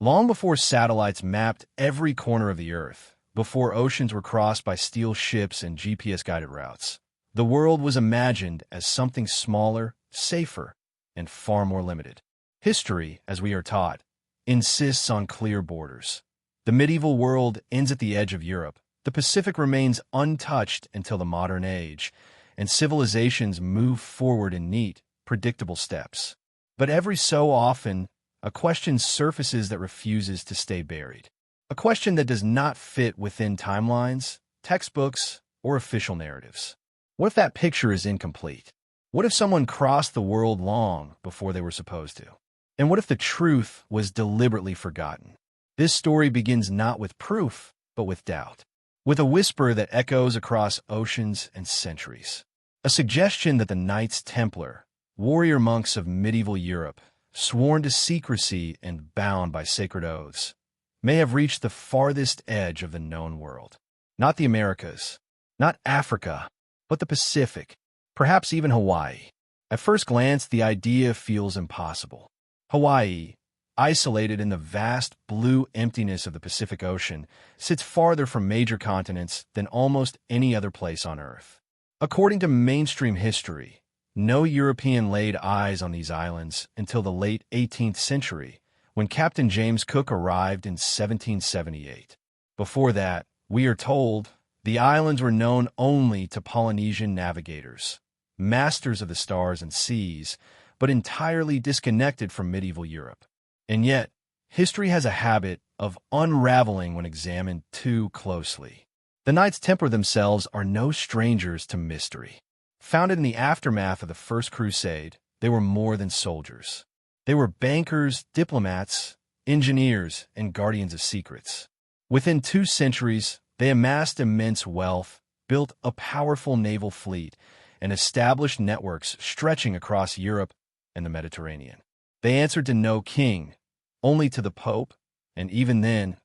Long before satellites mapped every corner of the Earth, before oceans were crossed by steel ships and GPS-guided routes, the world was imagined as something smaller, safer, and far more limited. History, as we are taught, insists on clear borders. The medieval world ends at the edge of Europe. The Pacific remains untouched until the modern age, and civilizations move forward in neat, predictable steps. But every so often, a question surfaces that refuses to stay buried. A question that does not fit within timelines, textbooks, or official narratives. What if that picture is incomplete? What if someone crossed the world long before they were supposed to? And what if the truth was deliberately forgotten? This story begins not with proof, but with doubt. With a whisper that echoes across oceans and centuries. A suggestion that the Knights Templar, warrior monks of medieval Europe, sworn to secrecy and bound by sacred oaths, may have reached the farthest edge of the known world. Not the Americas, not Africa, but the Pacific, perhaps even Hawaii. At first glance, the idea feels impossible. Hawaii, isolated in the vast blue emptiness of the Pacific Ocean, sits farther from major continents than almost any other place on Earth. According to mainstream history, no European laid eyes on these islands until the late 18th century, when Captain James Cook arrived in 1778. Before that, we are told, the islands were known only to Polynesian navigators, masters of the stars and seas, but entirely disconnected from medieval Europe. And yet, history has a habit of unraveling when examined too closely. The Knights Templar themselves are no strangers to mystery. Founded in the aftermath of the First Crusade, they were more than soldiers. They were bankers, diplomats, engineers, and guardians of secrets. Within 2 centuries, they amassed immense wealth, built a powerful naval fleet, and established networks stretching across Europe and the Mediterranean. They answered to no king, only to the Pope, and even then,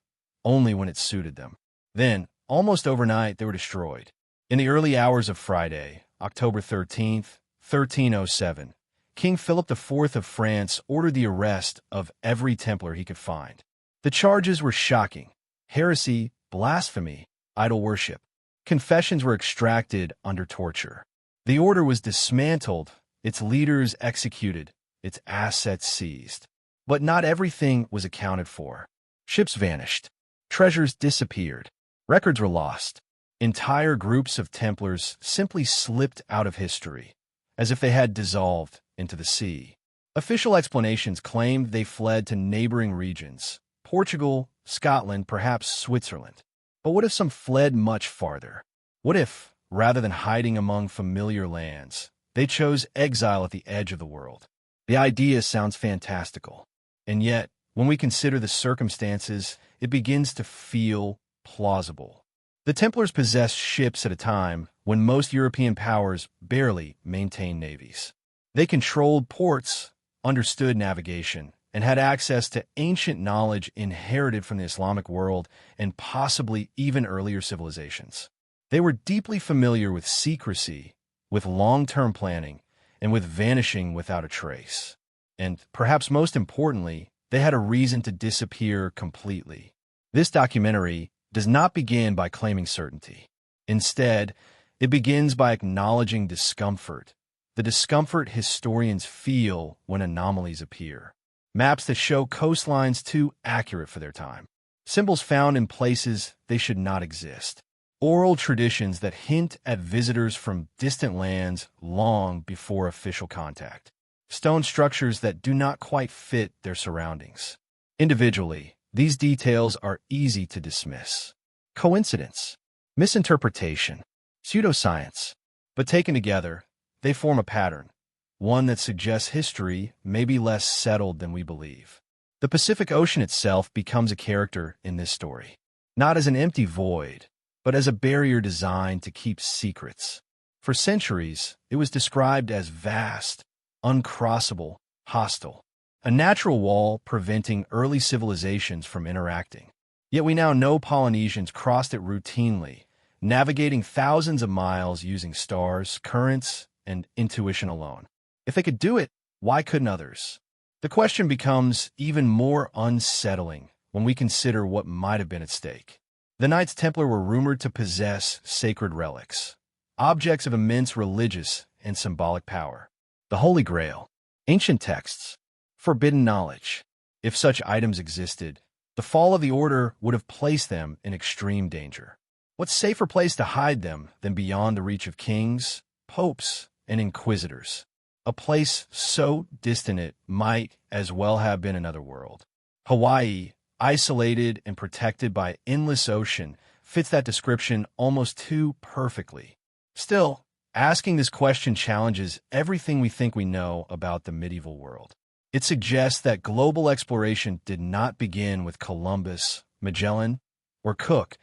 only when it suited them. Then, almost overnight, they were destroyed. In the early hours of Friday, October 13th, 1307, King Philip IV of France ordered the arrest of every Templar he could find. The charges were shocking: heresy, blasphemy, idol worship. Confessions were extracted under torture. The order was dismantled, its leaders executed, its assets seized. But not everything was accounted for. Ships vanished. Treasures disappeared. Records were lost. Entire groups of Templars simply slipped out of history, as if they had dissolved into the sea. Official explanations claimed they fled to neighboring regions, Portugal, Scotland, perhaps Switzerland. But what if some fled much farther? What if, rather than hiding among familiar lands, they chose exile at the edge of the world? The idea sounds fantastical, and yet, when we consider the circumstances, it begins to feel plausible. The Templars possessed ships at a time when most European powers barely maintained navies. They controlled ports, understood navigation, and had access to ancient knowledge inherited from the Islamic world and possibly even earlier civilizations. They were deeply familiar with secrecy, with long-term planning, and with vanishing without a trace. And, perhaps most importantly, they had a reason to disappear completely. This documentary does not begin by claiming certainty. Instead, it begins by acknowledging discomfort, the discomfort historians feel when anomalies appear. Maps that show coastlines too accurate for their time. Symbols found in places they should not exist. Oral traditions that hint at visitors from distant lands long before official contact. Stone structures that do not quite fit their surroundings. Individually, these details are easy to dismiss. Coincidence, misinterpretation, pseudoscience. But taken together, they form a pattern, one that suggests history may be less settled than we believe. The Pacific Ocean itself becomes a character in this story, not as an empty void, but as a barrier designed to keep secrets. For centuries, it was described as vast, uncrossable, hostile, a natural wall preventing early civilizations from interacting. Yet we now know Polynesians crossed it routinely, navigating thousands of miles using stars, currents, and intuition alone. If they could do it, why couldn't others? The question becomes even more unsettling when we consider what might have been at stake. The Knights Templar were rumored to possess sacred relics, objects of immense religious and symbolic power. The Holy Grail, ancient texts, forbidden knowledge. If such items existed, the fall of the order would have placed them in extreme danger. What safer place to hide them than beyond the reach of kings, popes, and inquisitors? A place so distant it might as well have been another world. Hawaii, isolated and protected by endless ocean, fits that description almost too perfectly. Still, asking this question challenges everything we think we know about the medieval world. It suggests that global exploration did not begin with Columbus, Magellan, or Cook,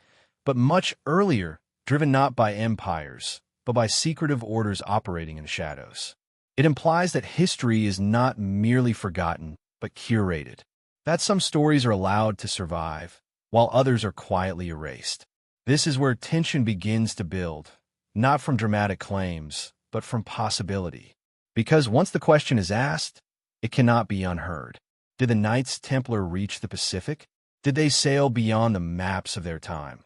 but much earlier, driven not by empires, but by secretive orders operating in the shadows. It implies that history is not merely forgotten, but curated. That some stories are allowed to survive, while others are quietly erased. This is where tension begins to build, not from dramatic claims, but from possibility. Because once the question is asked, it cannot be unheard. Did the Knights Templar reach the Pacific? Did they sail beyond the maps of their time,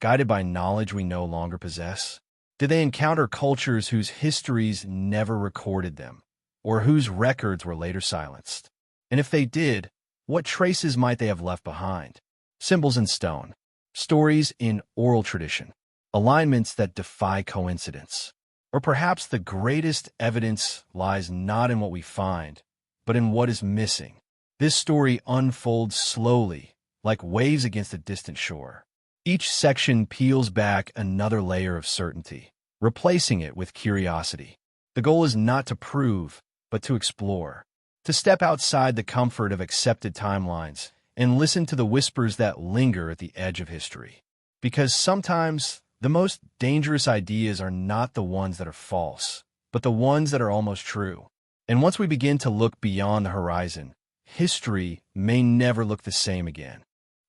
guided by knowledge we no longer possess? Did they encounter cultures whose histories never recorded them, or whose records were later silenced? And if they did, what traces might they have left behind? Symbols in stone, stories in oral tradition, alignments that defy coincidence. Or perhaps the greatest evidence lies not in what we find, but in what is missing. This story unfolds slowly, like waves against a distant shore. Each section peels back another layer of certainty, replacing it with curiosity. The goal is not to prove, but to explore, to step outside the comfort of accepted timelines and listen to the whispers that linger at the edge of history. Because sometimes the most dangerous ideas are not the ones that are false, but the ones that are almost true. And once we begin to look beyond the horizon, history may never look the same again.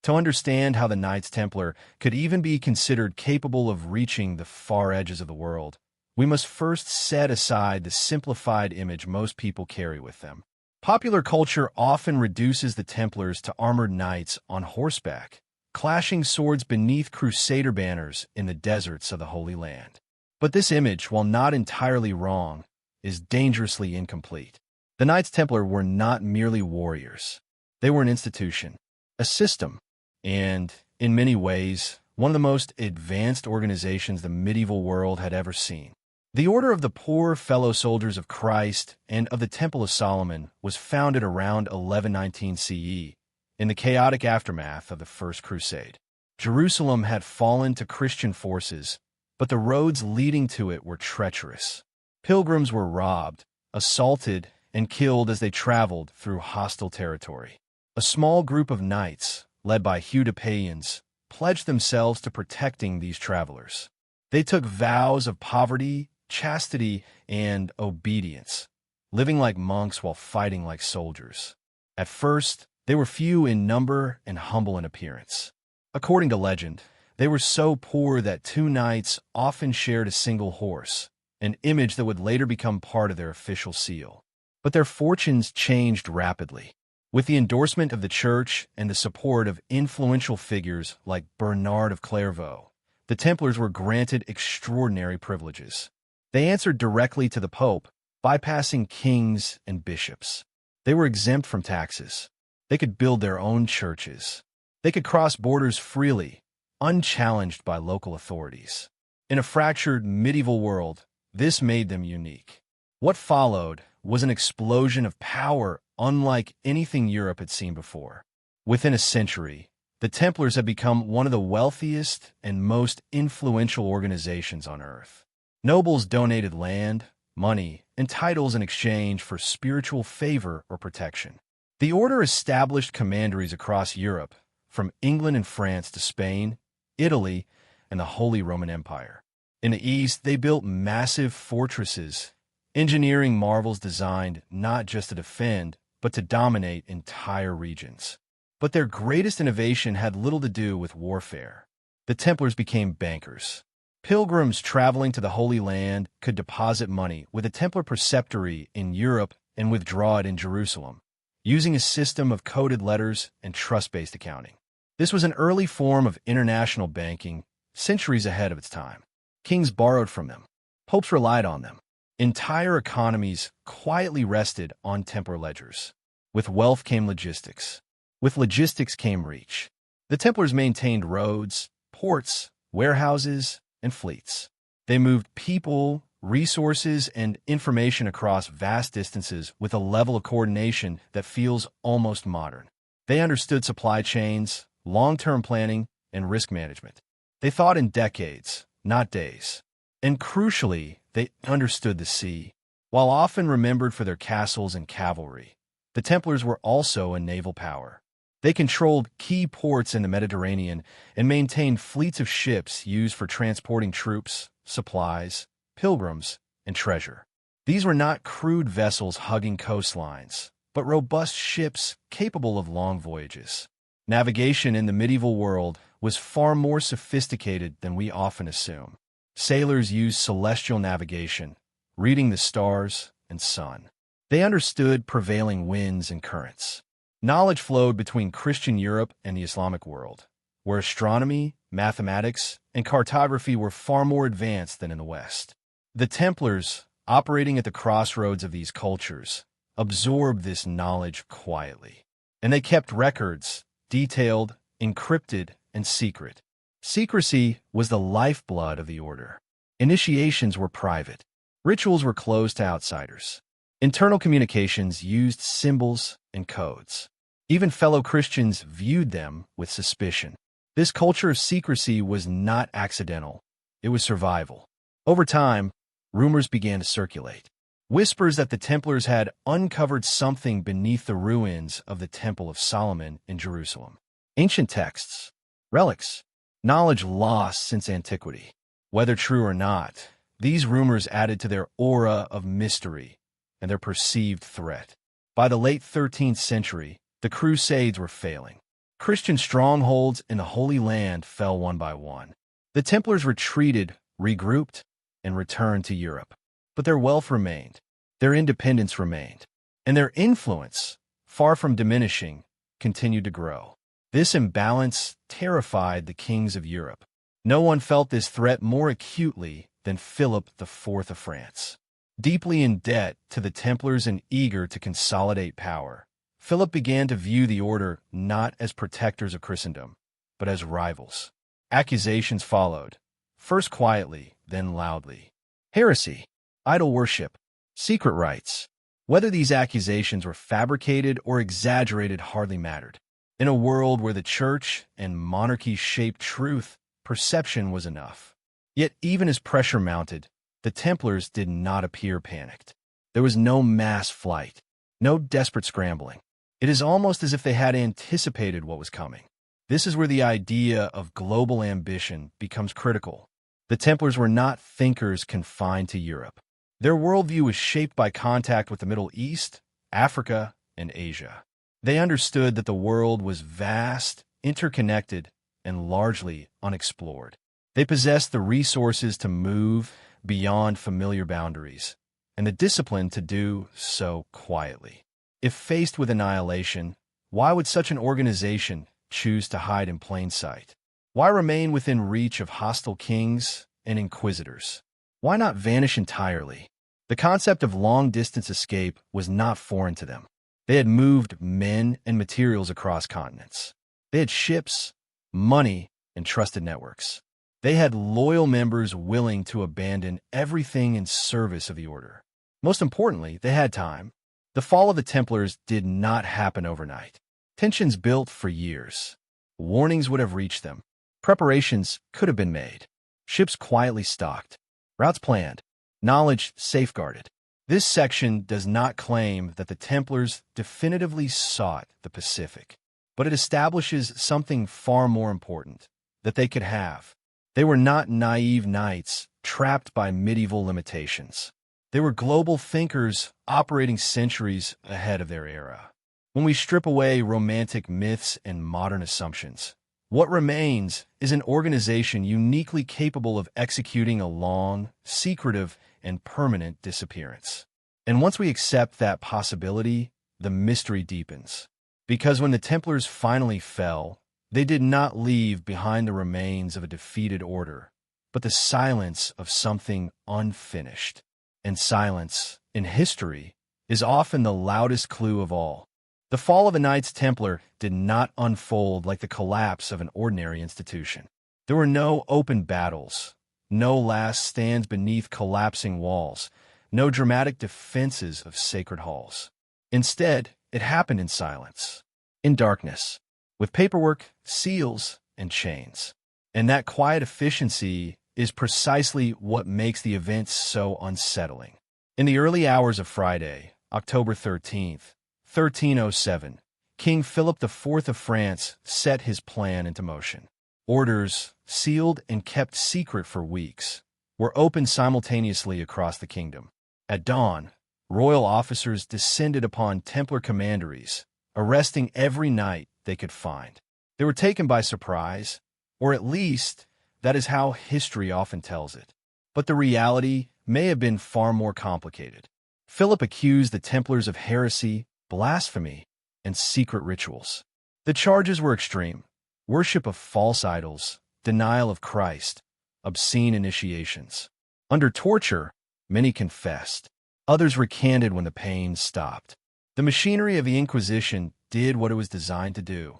To understand how the Knights Templar could even be considered capable of reaching the far edges of the world, we must first set aside the simplified image most people carry with them. Popular culture often reduces the Templars to armored knights on horseback, clashing swords beneath crusader banners in the deserts of the Holy Land. But this image, while not entirely wrong, is dangerously incomplete. The Knights Templar were not merely warriors. They were an institution, a system, and, in many ways, one of the most advanced organizations the medieval world had ever seen. The Order of the Poor Fellow Soldiers of Christ and of the Temple of Solomon was founded around 1119 CE, in the chaotic aftermath of the First Crusade. Jerusalem had fallen to Christian forces, but the roads leading to it were treacherous. Pilgrims were robbed, assaulted, and killed as they traveled through hostile territory. A small group of knights, led by Hudapayans, pledged themselves to protecting these travelers. They took vows of poverty, chastity, and obedience, living like monks while fighting like soldiers. At first, they were few in number and humble in appearance. According to legend, they were so poor that two knights often shared a single horse, an image that would later become part of their official seal. But their fortunes changed rapidly. With the endorsement of the church and the support of influential figures like Bernard of Clairvaux, the Templars were granted extraordinary privileges. They answered directly to the Pope, bypassing kings and bishops. They were exempt from taxes. They could build their own churches. They could cross borders freely, unchallenged by local authorities. In a fractured medieval world, this made them unique. What followed was an explosion of power unlike anything Europe had seen before. Within a century, the Templars had become one of the wealthiest and most influential organizations on Earth. Nobles donated land, money, and titles in exchange for spiritual favor or protection. The order established commanderies across Europe, from England and France to Spain, Italy, and the Holy Roman Empire. In the East, they built massive fortresses, engineering marvels designed not just to defend, but to dominate entire regions. But their greatest innovation had little to do with warfare. The Templars became bankers. Pilgrims traveling to the Holy Land could deposit money with a Templar preceptory in Europe and withdraw it in Jerusalem, using a system of coded letters and trust-based accounting. This was an early form of international banking, centuries ahead of its time. Kings borrowed from them. Popes relied on them. Entire economies quietly rested on Templar ledgers. With wealth came logistics. With logistics came reach. The Templars maintained roads, ports, warehouses, and fleets. They moved people, resources, and information across vast distances with a level of coordination that feels almost modern. They understood supply chains, long-term planning, and risk management. They thought in decades, not days. And crucially, they understood the sea. While often remembered for their castles and cavalry, the Templars were also a naval power. They controlled key ports in the Mediterranean and maintained fleets of ships used for transporting troops, supplies, pilgrims, and treasure. These were not crude vessels hugging coastlines, but robust ships capable of long voyages. Navigation in the medieval world was far more sophisticated than we often assume. Sailors used celestial navigation, reading the stars and sun. They understood prevailing winds and currents. Knowledge flowed between Christian Europe and the Islamic world, where astronomy, mathematics, and cartography were far more advanced than in the West. The Templars, operating at the crossroads of these cultures, absorbed this knowledge quietly. And they kept records, detailed, encrypted, and secret. Secrecy was the lifeblood of the order. Initiations were private. Rituals were closed to outsiders. Internal communications used symbols and codes. Even fellow Christians viewed them with suspicion. This culture of secrecy was not accidental. It was survival. Over time, rumors began to circulate. Whispers that the Templars had uncovered something beneath the ruins of the Temple of Solomon in Jerusalem. Ancient texts, relics, knowledge lost since antiquity. Whether true or not, these rumors added to their aura of mystery and their perceived threat. By the late 13th century, the Crusades were failing. Christian strongholds in the Holy Land fell one by one. The Templars retreated, regrouped, and returned to Europe. But their wealth remained, their independence remained, and their influence, far from diminishing, continued to grow. This imbalance terrified the kings of Europe. No one felt this threat more acutely than Philip IV of France. Deeply in debt to the Templars and eager to consolidate power, Philip began to view the order not as protectors of Christendom, but as rivals. Accusations followed, first quietly, then loudly. Heresy, idol worship, secret rites. Whether these accusations were fabricated or exaggerated hardly mattered. In a world where the church and monarchy shaped truth, perception was enough. Yet even as pressure mounted, the Templars did not appear panicked. There was no mass flight, no desperate scrambling. It is almost as if they had anticipated what was coming. This is where the idea of global ambition becomes critical. The Templars were not thinkers confined to Europe. Their worldview was shaped by contact with the Middle East, Africa, and Asia. They understood that the world was vast, interconnected, and largely unexplored. They possessed the resources to move beyond familiar boundaries, and the discipline to do so quietly. If faced with annihilation, why would such an organization choose to hide in plain sight? Why remain within reach of hostile kings and inquisitors? Why not vanish entirely? The concept of long-distance escape was not foreign to them. They had moved men and materials across continents. They had ships, money, and trusted networks. They had loyal members willing to abandon everything in service of the order. Most importantly, they had time. The fall of the Templars did not happen overnight. Tensions built for years. Warnings would have reached them. Preparations could have been made. Ships quietly stocked. Routes planned. Knowledge safeguarded. This section does not claim that the Templars definitively sought the Pacific, but it establishes something far more important, that they could have. They were not naive knights trapped by medieval limitations. They were global thinkers operating centuries ahead of their era. When we strip away romantic myths and modern assumptions, what remains is an organization uniquely capable of executing a long, secretive, and permanent disappearance. And once we accept that possibility, the mystery deepens. Because when the Templars finally fell, they did not leave behind the remains of a defeated order, but the silence of something unfinished. And silence, in history, is often the loudest clue of all. The fall of the Knights Templar did not unfold like the collapse of an ordinary institution. There were no open battles, no last stands beneath collapsing walls, no dramatic defenses of sacred halls. Instead, it happened in silence, in darkness, with paperwork, seals, and chains. And that quiet efficiency is precisely what makes the events so unsettling. In the early hours of Friday, October 13th, 1307, King Philip IV of France set his plan into motion. Orders, sealed and kept secret for weeks, were opened simultaneously across the kingdom. At dawn, royal officers descended upon Templar commanderies, arresting every knight they could find. They were taken by surprise, or at least that is how history often tells it. But the reality may have been far more complicated. Philip accused the Templars of heresy, blasphemy, and secret rituals. The charges were extreme: worship of false idols, denial of Christ, obscene initiations. Under torture, many confessed. Others recanted when the pain stopped. The machinery of the Inquisition did what it was designed to do: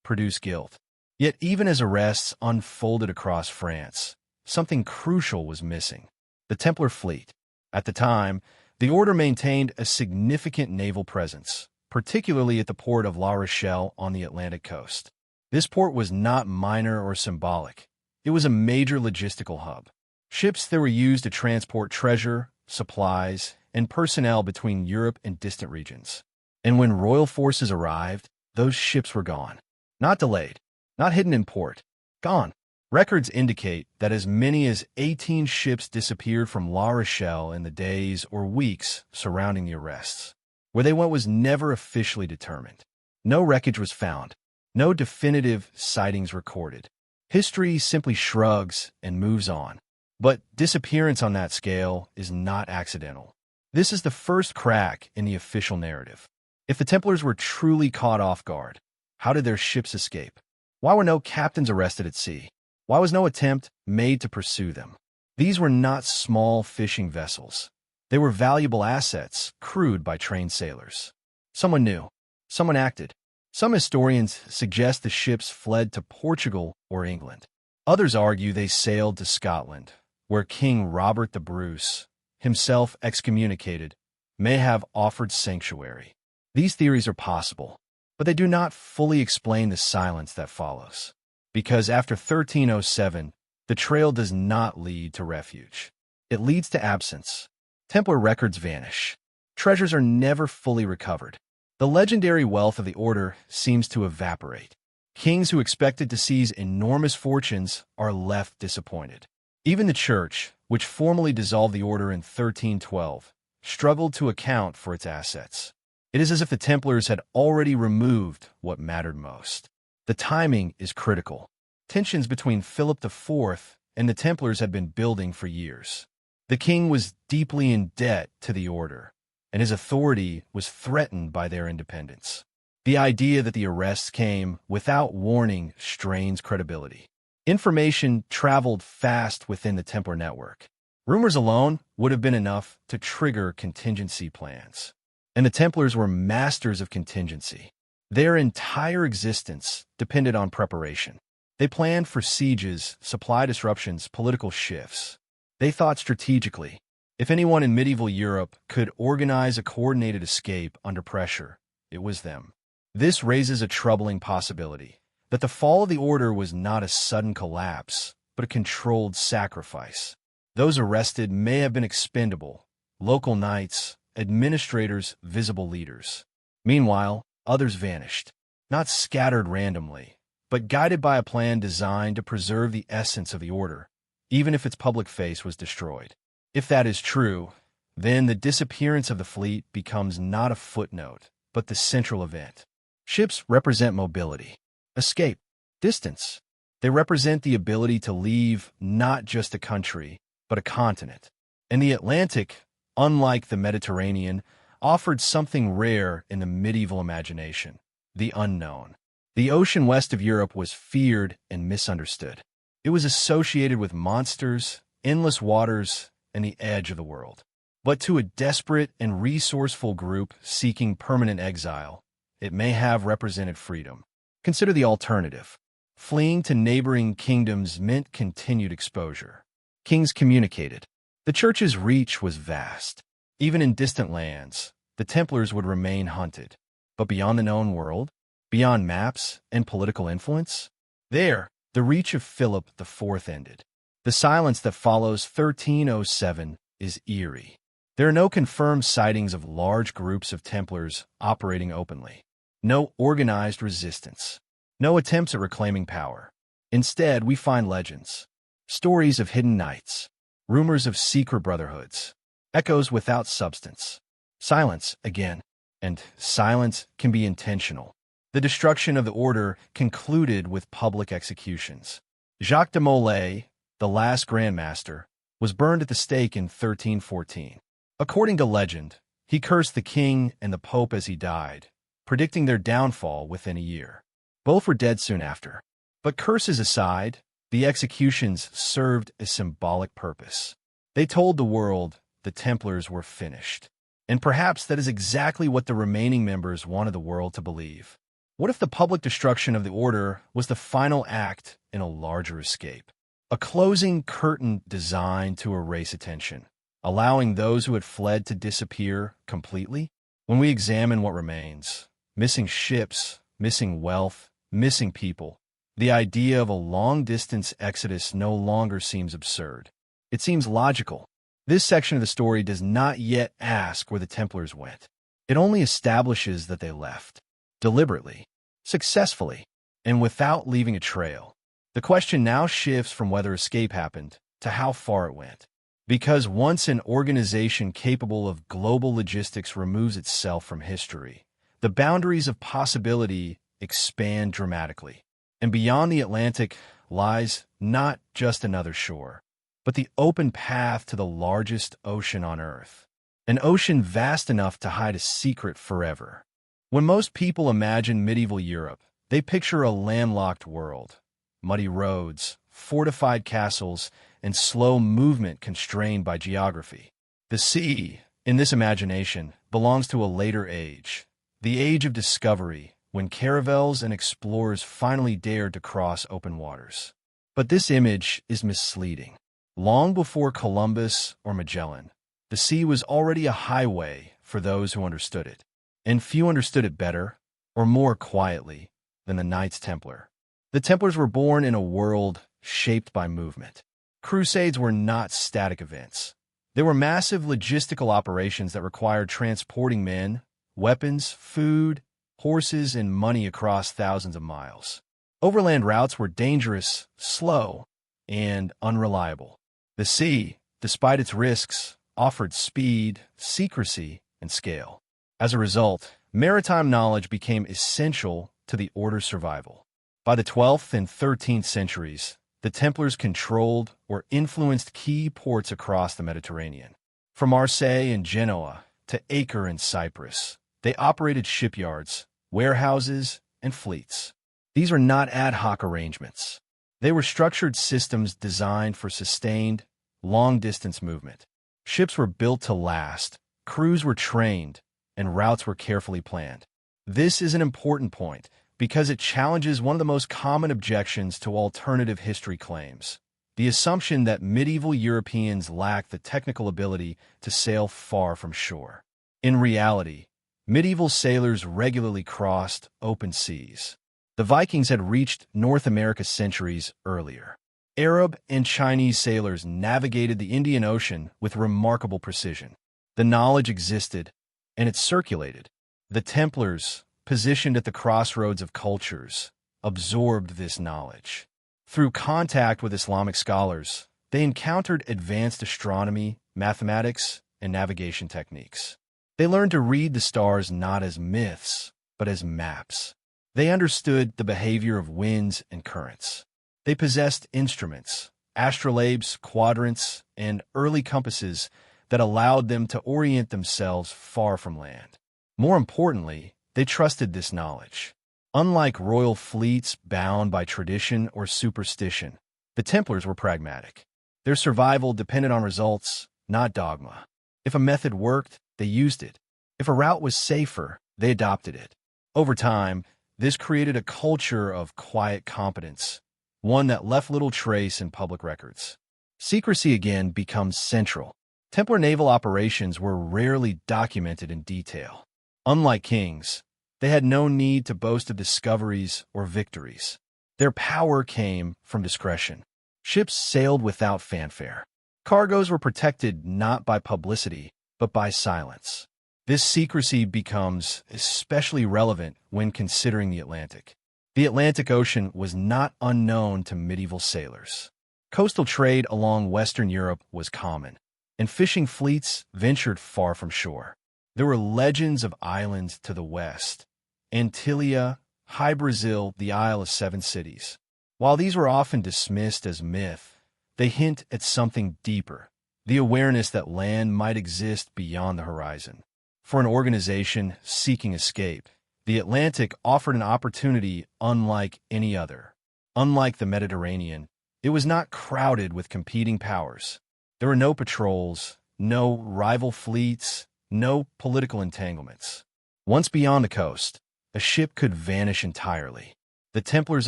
produce guilt. Yet even as arrests unfolded across France, something crucial was missing: the Templar fleet. At the time, the order maintained a significant naval presence, particularly at the port of La Rochelle on the Atlantic coast. This port was not minor or symbolic. It was a major logistical hub. Ships that were used to transport treasure, supplies, and personnel between Europe and distant regions. And when royal forces arrived, those ships were gone. Not delayed, not hidden in port, gone. Records indicate that as many as 18 ships disappeared from La Rochelle in the days or weeks surrounding the arrests. Where they went was never officially determined. No wreckage was found. No definitive sightings recorded. History simply shrugs and moves on. But disappearance on that scale is not accidental. This is the first crack in the official narrative. If the Templars were truly caught off guard, how did their ships escape? Why were no captains arrested at sea? Why was no attempt made to pursue them? These were not small fishing vessels. They were valuable assets crewed by trained sailors. Someone knew. Someone acted. Some historians suggest the ships fled to Portugal or England. Others argue they sailed to Scotland, where King Robert the Bruce, himself excommunicated, may have offered sanctuary. These theories are possible, but they do not fully explain the silence that follows. Because after 1307, the trail does not lead to refuge. It leads to absence. Templar records vanish. Treasures are never fully recovered. The legendary wealth of the order seems to evaporate. Kings who expected to seize enormous fortunes are left disappointed. Even the Church, which formally dissolved the order in 1312, struggled to account for its assets. It is as if the Templars had already removed what mattered most. The timing is critical. Tensions between Philip IV and the Templars had been building for years. The king was deeply in debt to the order, and his authority was threatened by their independence. The idea that the arrests came without warning strains credibility. Information traveled fast within the Templar network. Rumors alone would have been enough to trigger contingency plans. And the Templars were masters of contingency. Their entire existence depended on preparation. They planned for sieges, supply disruptions, political shifts. They thought strategically. If anyone in medieval Europe could organize a coordinated escape under pressure, it was them. This raises a troubling possibility, that the fall of the order was not a sudden collapse, but a controlled sacrifice. Those arrested may have been expendable, local knights, administrators, visible leaders. Meanwhile, others vanished, not scattered randomly, but guided by a plan designed to preserve the essence of the order, even if its public face was destroyed. If that is true, then the disappearance of the fleet becomes not a footnote, but the central event. Ships represent mobility, escape, distance. They represent the ability to leave not just a country, but a continent. And the Atlantic, unlike the Mediterranean, offered something rare in the medieval imagination: the unknown. The ocean west of Europe was feared and misunderstood. It was associated with monsters, endless waters, and the edge of the world. But to a desperate and resourceful group seeking permanent exile, it may have represented freedom. Consider the alternative. Fleeing to neighboring kingdoms meant continued exposure. Kings communicated. The Church's reach was vast. Even in distant lands, the Templars would remain hunted. But beyond the known world, beyond maps and political influence, there, the reach of Philip IV ended. The silence that follows 1307 is eerie. There are no confirmed sightings of large groups of Templars operating openly. No organized resistance. No attempts at reclaiming power. Instead, we find legends. Stories of hidden knights. Rumors of secret brotherhoods. Echoes without substance. Silence, again. And silence can be intentional. The destruction of the order concluded with public executions. Jacques de Molay, the last Grand Master, was burned at the stake in 1314. According to legend, he cursed the king and the pope as he died, predicting their downfall within a year. Both were dead soon after. But curses aside, the executions served a symbolic purpose. They told the world the Templars were finished. And perhaps that is exactly what the remaining members wanted the world to believe. What if the public destruction of the order was the final act in a larger escape? A closing curtain designed to erase attention, allowing those who had fled to disappear completely? When we examine what remains, missing ships, missing wealth, missing people, the idea of a long-distance exodus no longer seems absurd. It seems logical. This section of the story does not yet ask where the Templars went. It only establishes that they left, deliberately, successfully, and without leaving a trail. The question now shifts from whether escape happened to how far it went. Because once an organization capable of global logistics removes itself from history, the boundaries of possibility expand dramatically. And beyond the Atlantic lies not just another shore, but the open path to the largest ocean on Earth. An ocean vast enough to hide a secret forever. When most people imagine medieval Europe, they picture a landlocked world. Muddy roads, fortified castles, and slow movement constrained by geography. The sea, in this imagination, belongs to a later age, the age of discovery, when caravels and explorers finally dared to cross open waters. But this image is misleading. Long before Columbus or Magellan, the sea was already a highway for those who understood it, and few understood it better or more quietly than the Knights Templar. The Templars were born in a world shaped by movement. Crusades were not static events. They were massive logistical operations that required transporting men, weapons, food, horses, and money across thousands of miles. Overland routes were dangerous, slow, and unreliable. The sea, despite its risks, offered speed, secrecy, and scale. As a result, maritime knowledge became essential to the order's survival. By the 12th and 13th centuries, the Templars controlled or influenced key ports across the Mediterranean. From Marseille and Genoa to Acre and Cyprus, they operated shipyards, warehouses, and fleets. These were not ad hoc arrangements. They were structured systems designed for sustained, long-distance movement. Ships were built to last, crews were trained, and routes were carefully planned. This is an important point because it challenges one of the most common objections to alternative history claims: the assumption that medieval Europeans lacked the technical ability to sail far from shore. In reality, medieval sailors regularly crossed open seas. The Vikings had reached North America centuries earlier. Arab and Chinese sailors navigated the Indian Ocean with remarkable precision. The knowledge existed, and it circulated. The Templars, positioned at the crossroads of cultures, absorbed this knowledge. Through contact with Islamic scholars, they encountered advanced astronomy, mathematics, and navigation techniques. They learned to read the stars not as myths, but as maps. They understood the behavior of winds and currents. They possessed instruments, astrolabes, quadrants, and early compasses that allowed them to orient themselves far from land. More importantly, they trusted this knowledge. Unlike royal fleets bound by tradition or superstition, the Templars were pragmatic. Their survival depended on results, not dogma. If a method worked, they used it. If a route was safer, they adopted it. Over time, this created a culture of quiet competence, one that left little trace in public records. Secrecy again becomes central. Templar naval operations were rarely documented in detail. Unlike kings, they had no need to boast of discoveries or victories. Their power came from discretion. Ships sailed without fanfare. Cargoes were protected not by publicity, but by silence. This secrecy becomes especially relevant when considering the Atlantic. The Atlantic Ocean was not unknown to medieval sailors. Coastal trade along Western Europe was common, and fishing fleets ventured far from shore. There were legends of islands to the west: Antillia, High Brazil, the Isle of Seven Cities. While these were often dismissed as myth, they hint at something deeper: the awareness that land might exist beyond the horizon. For an organization seeking escape, the Atlantic offered an opportunity unlike any other. Unlike the Mediterranean, it was not crowded with competing powers. There were no patrols, no rival fleets, no political entanglements. Once beyond the coast, a ship could vanish entirely. The Templars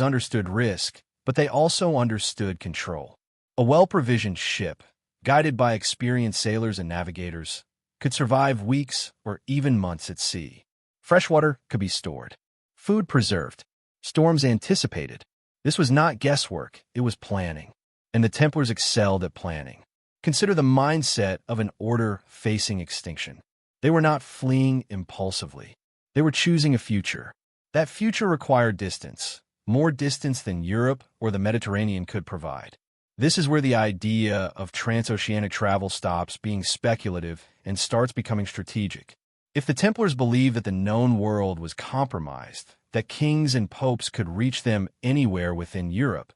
understood risk, but they also understood control. A well-provisioned ship, guided by experienced sailors and navigators, could survive weeks or even months at sea. Freshwater could be stored, food preserved, storms anticipated. This was not guesswork, it was planning. And the Templars excelled at planning. Consider the mindset of an order facing extinction. They were not fleeing impulsively. They were choosing a future. That future required distance, more distance than Europe or the Mediterranean could provide. This is where the idea of transoceanic travel stops being speculative and starts becoming strategic. If the Templars believed that the known world was compromised, that kings and popes could reach them anywhere within Europe,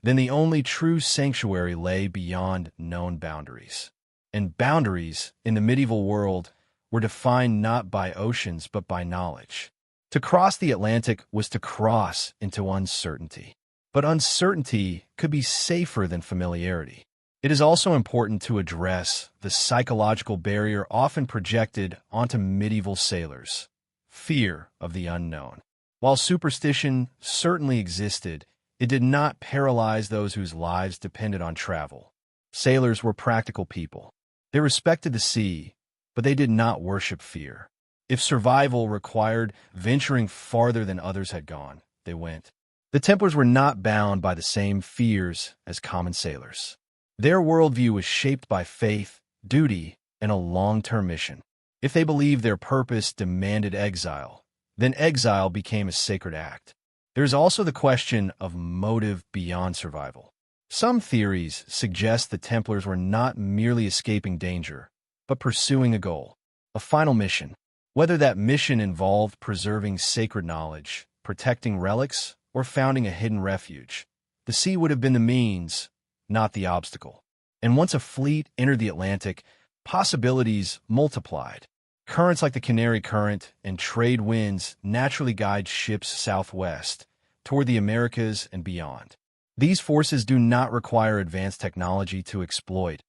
then the only true sanctuary lay beyond known boundaries. And boundaries, in the medieval world, were defined not by oceans but by knowledge. To cross the Atlantic was to cross into uncertainty. But uncertainty could be safer than familiarity. It is also important to address the psychological barrier often projected onto medieval sailors: fear of the unknown. While superstition certainly existed, it did not paralyze those whose lives depended on travel. Sailors were practical people. They respected the sea, but they did not worship fear. If survival required venturing farther than others had gone, they went. The Templars were not bound by the same fears as common sailors. Their worldview was shaped by faith, duty, and a long-term mission. If they believed their purpose demanded exile, then exile became a sacred act. There is also the question of motive beyond survival. Some theories suggest the Templars were not merely escaping danger, but pursuing a goal, a final mission. Whether that mission involved preserving sacred knowledge, protecting relics, or founding a hidden refuge, the sea would have been the means, not the obstacle. And once a fleet entered the Atlantic, possibilities multiplied. Currents like the Canary Current and trade winds naturally guide ships southwest, toward the Americas and beyond. These forces do not require advanced technology to exploit,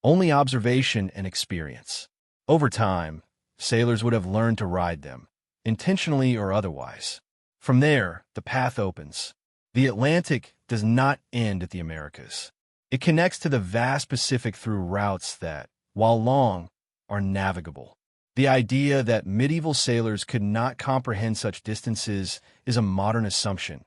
only observation and experience. Over time, sailors would have learned to ride them, intentionally or otherwise. From there, the path opens. The Atlantic does not end at the Americas. It connects to the vast Pacific through routes that, while long, are navigable. The idea that medieval sailors could not comprehend such distances is a modern assumption,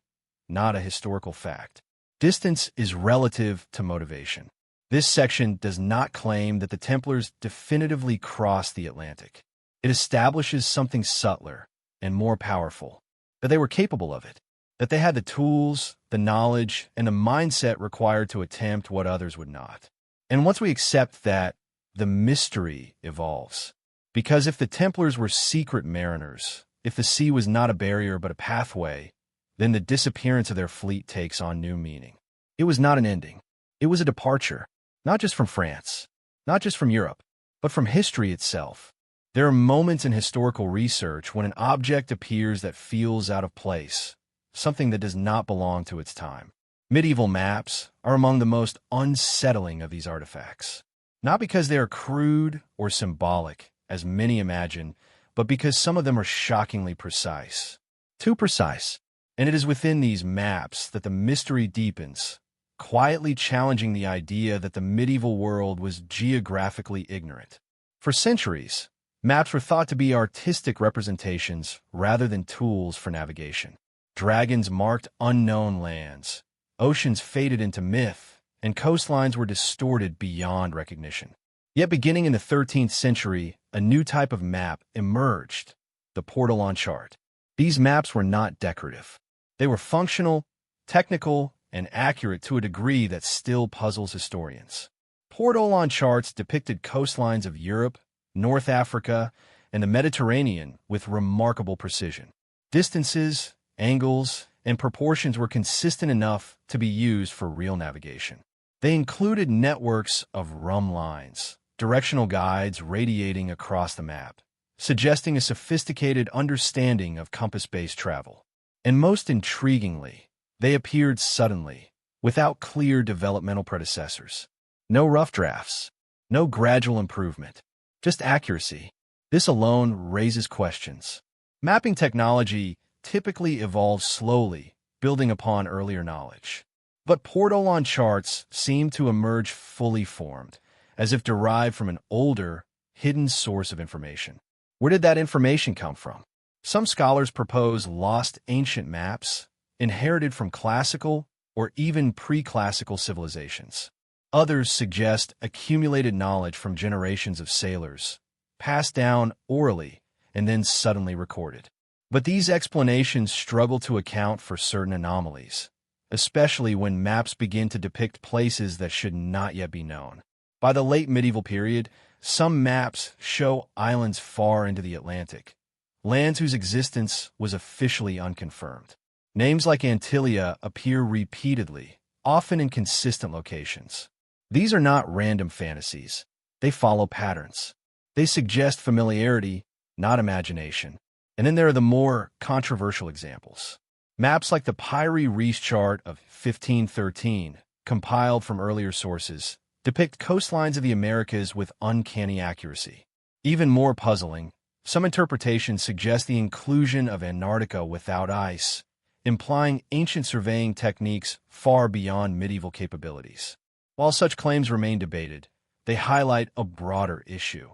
not a historical fact. Distance is relative to motivation. This section does not claim that the Templars definitively crossed the Atlantic. It establishes something subtler and more powerful: that they were capable of it, that they had the tools, the knowledge, and the mindset required to attempt what others would not. And once we accept that, the mystery evolves. Because if the Templars were secret mariners, if the sea was not a barrier but a pathway, then the disappearance of their fleet takes on new meaning. It was not an ending. It was a departure, not just from France, not just from Europe, but from history itself. There are moments in historical research when an object appears that feels out of place, something that does not belong to its time. Medieval maps are among the most unsettling of these artifacts. Not because they are crude or symbolic, as many imagine, but because some of them are shockingly precise. Too precise. And it is within these maps that the mystery deepens, quietly challenging the idea that the medieval world was geographically ignorant. For centuries, maps were thought to be artistic representations rather than tools for navigation. Dragons marked unknown lands, oceans faded into myth, and coastlines were distorted beyond recognition. Yet beginning in the 13th century, a new type of map emerged, the portal on chart. These maps were not decorative. They were functional, technical, and accurate to a degree that still puzzles historians. Portal on charts depicted coastlines of Europe, North Africa, and the Mediterranean with remarkable precision. Distances, angles, and proportions were consistent enough to be used for real navigation. They included networks of rhumb lines, directional guides radiating across the map, suggesting a sophisticated understanding of compass-based travel. And most intriguingly, they appeared suddenly, without clear developmental predecessors. No rough drafts, no gradual improvement, just accuracy. This alone raises questions. Mapping technology typically evolves slowly, building upon earlier knowledge. But portal on charts seem to emerge fully formed, as if derived from an older, hidden source of information. Where did that information come from? Some scholars propose lost ancient maps, inherited from classical or even pre-classical civilizations. Others suggest accumulated knowledge from generations of sailors, passed down orally and then suddenly recorded. But these explanations struggle to account for certain anomalies, especially when maps begin to depict places that should not yet be known. By the late medieval period, some maps show islands far into the Atlantic, lands whose existence was officially unconfirmed. Names like Antilia appear repeatedly, often in consistent locations. These are not random fantasies. They follow patterns. They suggest familiarity, not imagination. And then there are the more controversial examples. Maps like the Pyrie Reese chart of 1513, compiled from earlier sources, depict coastlines of the Americas with uncanny accuracy. Even more puzzling, some interpretations suggest the inclusion of Antarctica without ice, implying ancient surveying techniques far beyond medieval capabilities. While such claims remain debated, they highlight a broader issue.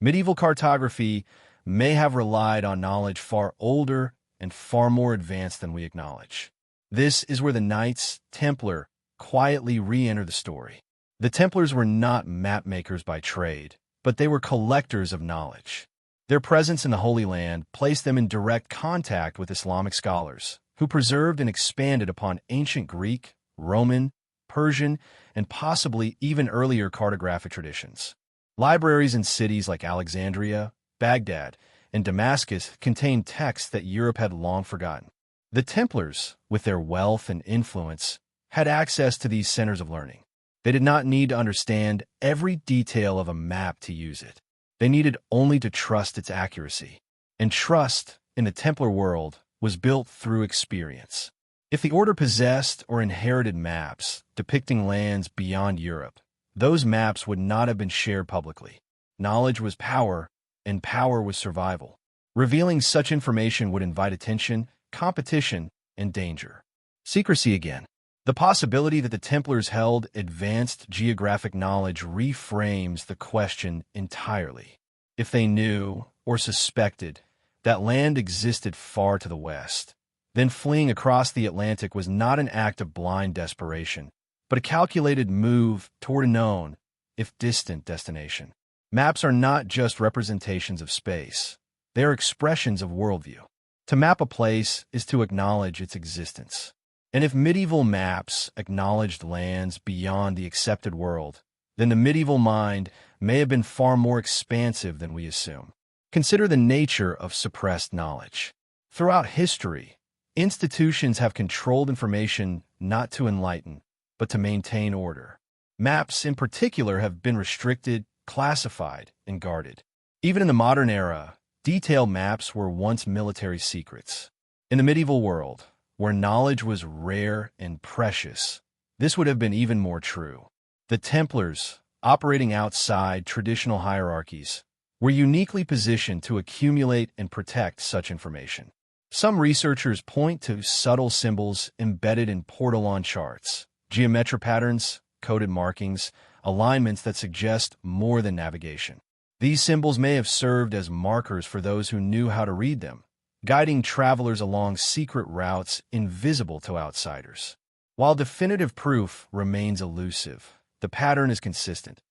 Medieval cartography may have relied on knowledge far older and far more advanced than we acknowledge. This is where the Knights Templar quietly re-enter the story. The Templars were not map makers by trade, but they were collectors of knowledge. Their presence in the Holy Land placed them in direct contact with Islamic scholars, who preserved and expanded upon ancient Greek, Roman, Persian, and possibly even earlier cartographic traditions. Libraries in cities like Alexandria, Baghdad, and Damascus contained texts that Europe had long forgotten. The Templars, with their wealth and influence, had access to these centers of learning. They did not need to understand every detail of a map to use it. They needed only to trust its accuracy. And trust, in the Templar world, was built through experience. If the order possessed or inherited maps depicting lands beyond Europe, those maps would not have been shared publicly. Knowledge was power, and power was survival. Revealing such information would invite attention, competition, and danger. Secrecy again. The possibility that the Templars held advanced geographic knowledge reframes the question entirely. If they knew, or suspected, that land existed far to the west, then fleeing across the Atlantic was not an act of blind desperation, but a calculated move toward a known, if distant, destination. Maps are not just representations of space. They are expressions of worldview. To map a place is to acknowledge its existence. And if medieval maps acknowledged lands beyond the accepted world, then the medieval mind may have been far more expansive than we assume. Consider the nature of suppressed knowledge. Throughout history, institutions have controlled information not to enlighten, but to maintain order. Maps, in particular, have been restricted, classified and guarded. Even in the modern era, detailed maps were once military secrets. In the medieval world, where knowledge was rare and precious, this would have been even more true. The Templars, operating outside traditional hierarchies, were uniquely positioned to accumulate and protect such information. Some researchers point to subtle symbols embedded in portal-on charts, geometric patterns, coded markings, alignments that suggest more than navigation. These symbols may have served as markers for those who knew how to read them, guiding travelers along secret routes invisible to outsiders. While definitive proof remains elusive, the pattern is consistent.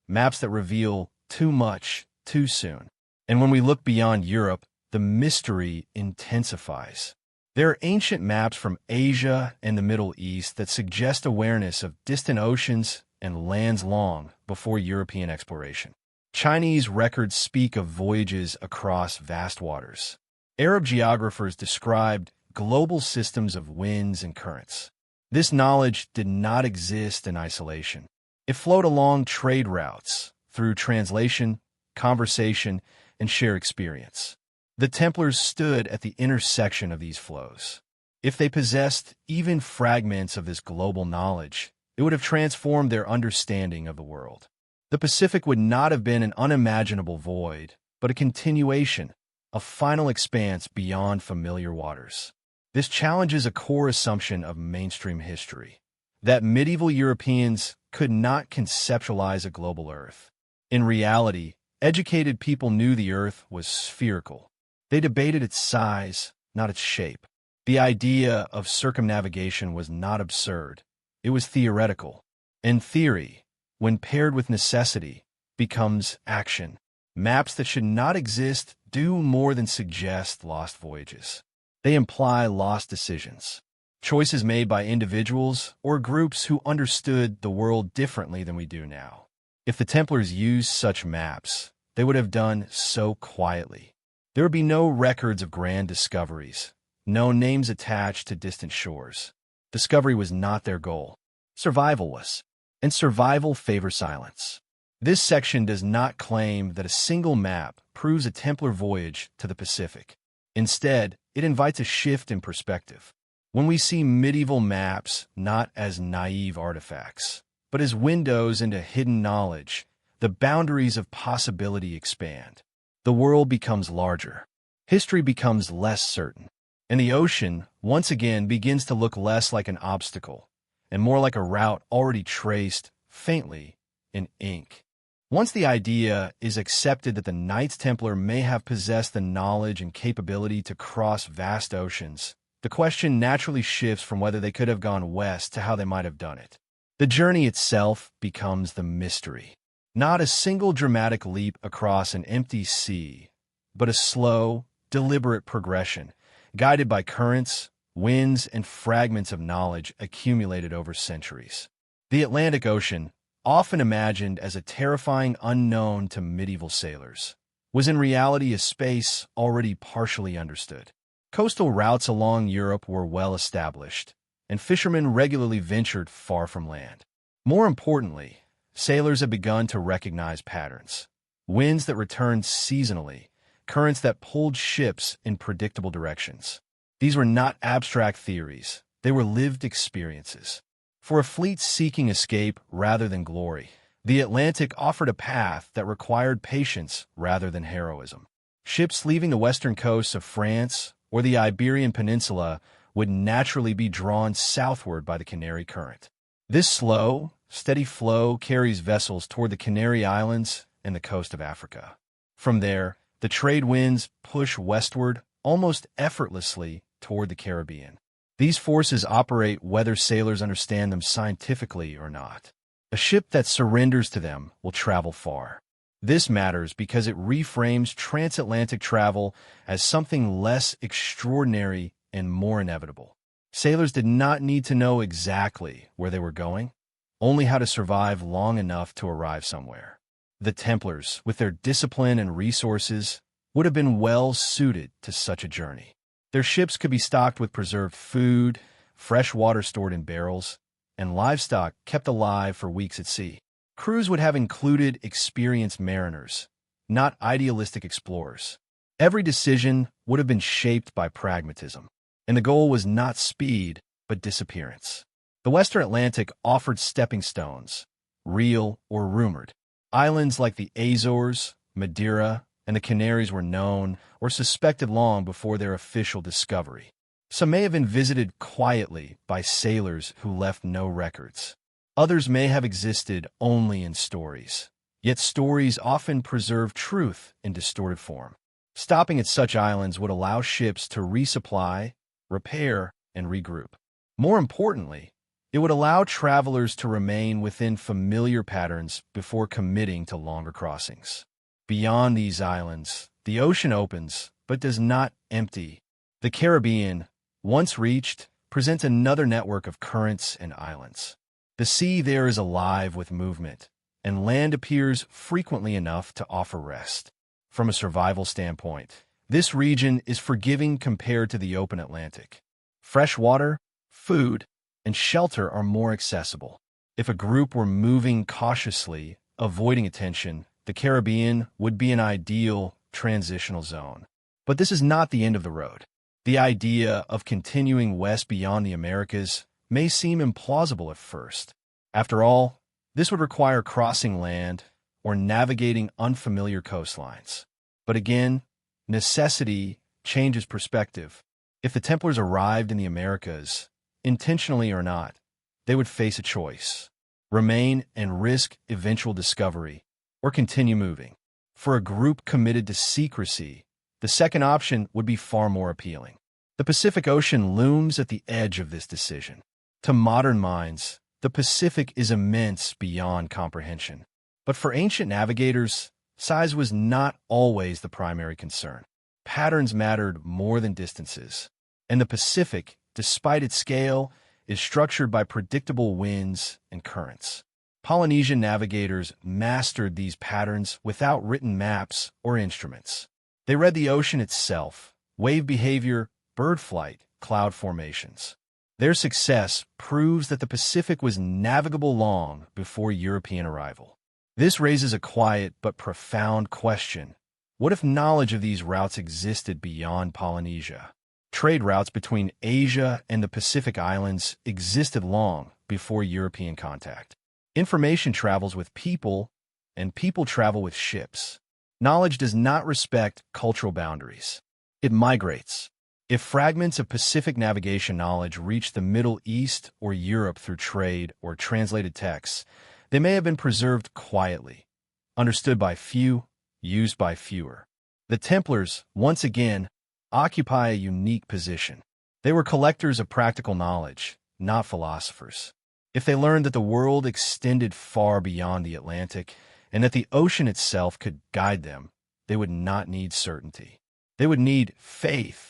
Maps that reveal too much, too soon. And when we look beyond Europe, the mystery intensifies. There are ancient maps from Asia and the Middle East that suggest awareness of distant oceans and lands long before European exploration. Chinese records speak of voyages across vast waters. Arab geographers described global systems of winds and currents. This knowledge did not exist in isolation. It flowed along trade routes, through translation, conversation, and shared experience. The Templars stood at the intersection of these flows. If they possessed even fragments of this global knowledge, it would have transformed their understanding of the world. The Pacific would not have been an unimaginable void, but a continuation, a final expanse beyond familiar waters. This challenges a core assumption of mainstream history, that medieval Europeans could not conceptualize a global Earth. In reality, educated people knew the Earth was spherical. They debated its size, not its shape. The idea of circumnavigation was not absurd. It was theoretical. And theory, when paired with necessity, becomes action. Maps that should not exist do more than suggest lost voyages. They imply lost decisions, choices made by individuals or groups who understood the world differently than we do now. If the Templars used such maps, they would have done so quietly. There would be no records of grand discoveries, no names attached to distant shores. Discovery was not their goal. Survival was. And survival favors silence. This section does not claim that a single map proves a Templar voyage to the Pacific. Instead, it invites a shift in perspective. When we see medieval maps not as naive artifacts, but as windows into hidden knowledge, the boundaries of possibility expand. The world becomes larger. History becomes less certain. And the ocean, once again, begins to look less like an obstacle and more like a route already traced, faintly, in ink. Once the idea is accepted that the Knights Templar may have possessed the knowledge and capability to cross vast oceans, the question naturally shifts from whether they could have gone west to how they might have done it. The journey itself becomes the mystery. Not a single dramatic leap across an empty sea, but a slow, deliberate progression, guided by currents, winds, and fragments of knowledge accumulated over centuries. The Atlantic Ocean, often imagined as a terrifying unknown to medieval sailors, was in reality a space already partially understood. Coastal routes along Europe were well established, and fishermen regularly ventured far from land. More importantly, sailors had begun to recognize patterns. Winds that returned seasonally, currents that pulled ships in predictable directions. These were not abstract theories, they were lived experiences. For a fleet seeking escape rather than glory, the Atlantic offered a path that required patience rather than heroism. Ships leaving the western coasts of France or the Iberian Peninsula would naturally be drawn southward by the Canary Current. This slow, steady flow carries vessels toward the Canary Islands and the coast of Africa. From there, the trade winds push westward almost effortlessly toward the Caribbean. These forces operate whether sailors understand them scientifically or not. A ship that surrenders to them will travel far. This matters because it reframes transatlantic travel as something less extraordinary and more inevitable. Sailors did not need to know exactly where they were going, only how to survive long enough to arrive somewhere. The Templars, with their discipline and resources, would have been well suited to such a journey. Their ships could be stocked with preserved food, fresh water stored in barrels, and livestock kept alive for weeks at sea. Crews would have included experienced mariners, not idealistic explorers. Every decision would have been shaped by pragmatism, and the goal was not speed, but disappearance. The Western Atlantic offered stepping stones, real or rumored. Islands like the Azores, Madeira, and the Canaries were known or suspected long before their official discovery. Some may have been visited quietly by sailors who left no records. Others may have existed only in stories. Yet stories often preserve truth in distorted form. Stopping at such islands would allow ships to resupply, repair, and regroup. More importantly, it would allow travelers to remain within familiar patterns before committing to longer crossings. Beyond these islands, the ocean opens, but does not empty. The Caribbean, once reached, presents another network of currents and islands. The sea there is alive with movement, and land appears frequently enough to offer rest. From a survival standpoint, this region is forgiving compared to the open Atlantic. Fresh water, food, and shelter are more accessible. If a group were moving cautiously, avoiding attention, the Caribbean would be an ideal transitional zone. But this is not the end of the road. The idea of continuing west beyond the Americas may seem implausible at first. After all, this would require crossing land or navigating unfamiliar coastlines. But again, necessity changes perspective. If the Templars arrived in the Americas, intentionally or not, they would face a choice: remain and risk eventual discovery, or continue moving. For a group committed to secrecy, the second option would be far more appealing. The Pacific Ocean looms at the edge of this decision. To modern minds, the Pacific is immense beyond comprehension. But for ancient navigators, size was not always the primary concern. Patterns mattered more than distances. And the Pacific, despite its scale, is structured by predictable winds and currents. Polynesian navigators mastered these patterns without written maps or instruments. They read the ocean itself, wave behavior, bird flight, cloud formations. Their success proves that the Pacific was navigable long before European arrival. This raises a quiet but profound question. What if knowledge of these routes existed beyond Polynesia? Trade routes between Asia and the Pacific Islands existed long before European contact. Information travels with people, and people travel with ships. Knowledge does not respect cultural boundaries. It migrates. If fragments of Pacific navigation knowledge reach the Middle East or Europe through trade or translated texts, they may have been preserved quietly, understood by few, used by fewer. The Templars, once again, occupy a unique position. They were collectors of practical knowledge, not philosophers. If they learned that the world extended far beyond the Atlantic and that the ocean itself could guide them, they would not need certainty. They would need faith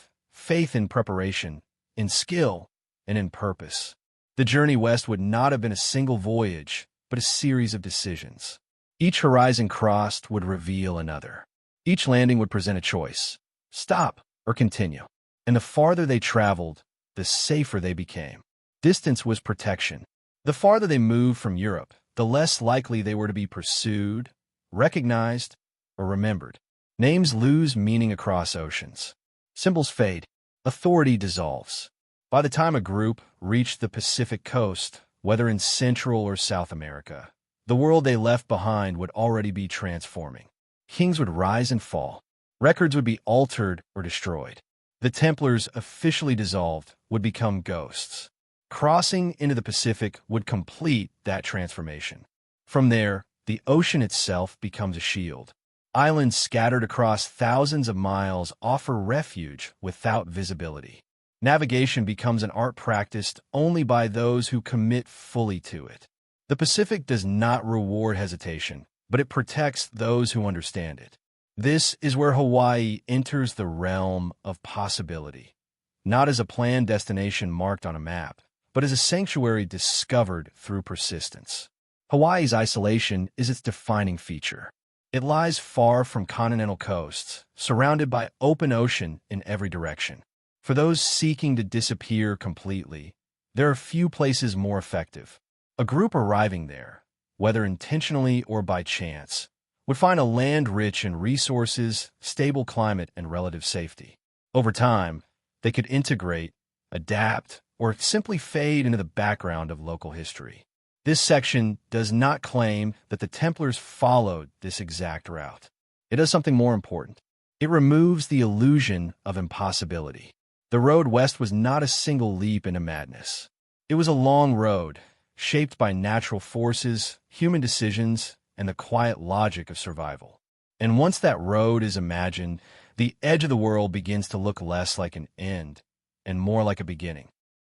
in preparation, in skill, and in purpose. The journey west would not have been a single voyage, but a series of decisions. Each horizon crossed would reveal another. Each landing would present a choice: stop or continue. And the farther they traveled, the safer they became. Distance was protection. The farther they moved from Europe, the less likely they were to be pursued, recognized, or remembered. Names lose meaning across oceans. Symbols fade. Authority dissolves. By the time a group reached the Pacific coast, whether in Central or South America, the world they left behind would already be transforming. Kings would rise and fall. Records would be altered or destroyed. The Templars, officially dissolved, would become ghosts. Crossing into the Pacific would complete that transformation. From there, the ocean itself becomes a shield. Islands scattered across thousands of miles offer refuge without visibility. Navigation becomes an art practiced only by those who commit fully to it. The Pacific does not reward hesitation, but it protects those who understand it. This is where Hawaii enters the realm of possibility, not as a planned destination marked on a map, but as a sanctuary discovered through persistence. Hawaii's isolation is its defining feature. It lies far from continental coasts, surrounded by open ocean in every direction. For those seeking to disappear completely, there are few places more effective. A group arriving there, whether intentionally or by chance, would find a land rich in resources, stable climate, and relative safety. Over time, they could integrate, adapt, or simply fade into the background of local history. This section does not claim that the Templars followed this exact route. It does something more important. It removes the illusion of impossibility. The road west was not a single leap into madness. It was a long road, shaped by natural forces, human decisions, and the quiet logic of survival. And once that road is imagined, the edge of the world begins to look less like an end and more like a beginning.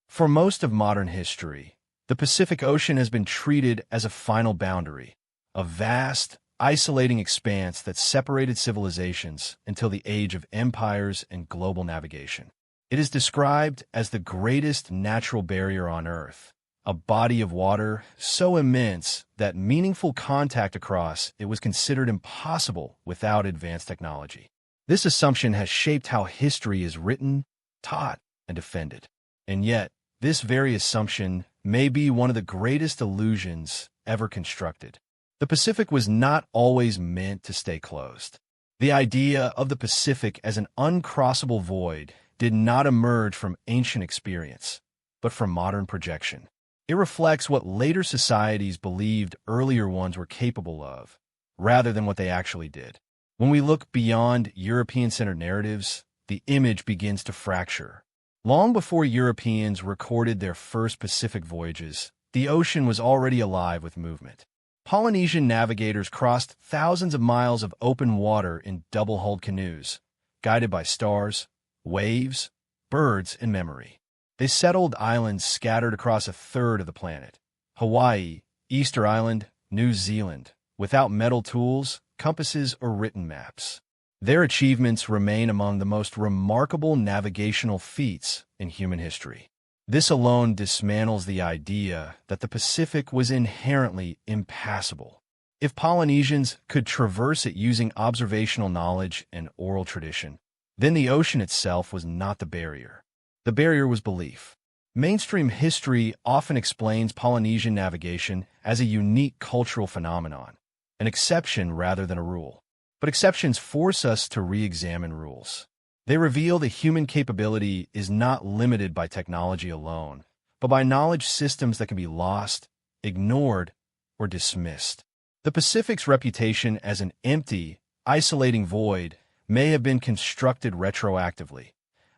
For most of modern history, the Pacific Ocean has been treated as a final boundary, a vast, isolating expanse that separated civilizations until the age of empires and global navigation. It is described as the greatest natural barrier on Earth, a body of water so immense that meaningful contact across it was considered impossible without advanced technology. This assumption has shaped how history is written, taught, and defended. And yet, this very assumption may be one of the greatest illusions ever constructed. The Pacific was not always meant to stay closed. The idea of the Pacific as an uncrossable void did not emerge from ancient experience, but from modern projection. It reflects what later societies believed earlier ones were capable of, rather than what they actually did. When we look beyond European-centered narratives, the image begins to fracture. Long before Europeans recorded their first Pacific voyages, the ocean was already alive with movement. Polynesian navigators crossed thousands of miles of open water in double-hulled canoes, guided by stars, waves, birds, and memory. They settled islands scattered across a third of the planet: Hawaii, Easter Island, New Zealand, without metal tools, compasses, or written maps. Their achievements remain among the most remarkable navigational feats in human history. This alone dismantles the idea that the Pacific was inherently impassable. If Polynesians could traverse it using observational knowledge and oral tradition, then the ocean itself was not the barrier. The barrier was belief. Mainstream history often explains Polynesian navigation as a unique cultural phenomenon, an exception rather than a rule. But exceptions force us to re-examine rules. They reveal that human capability is not limited by technology alone, but by knowledge systems that can be lost, ignored, or dismissed. The Pacific's reputation as an empty, isolating void may have been constructed retroactively,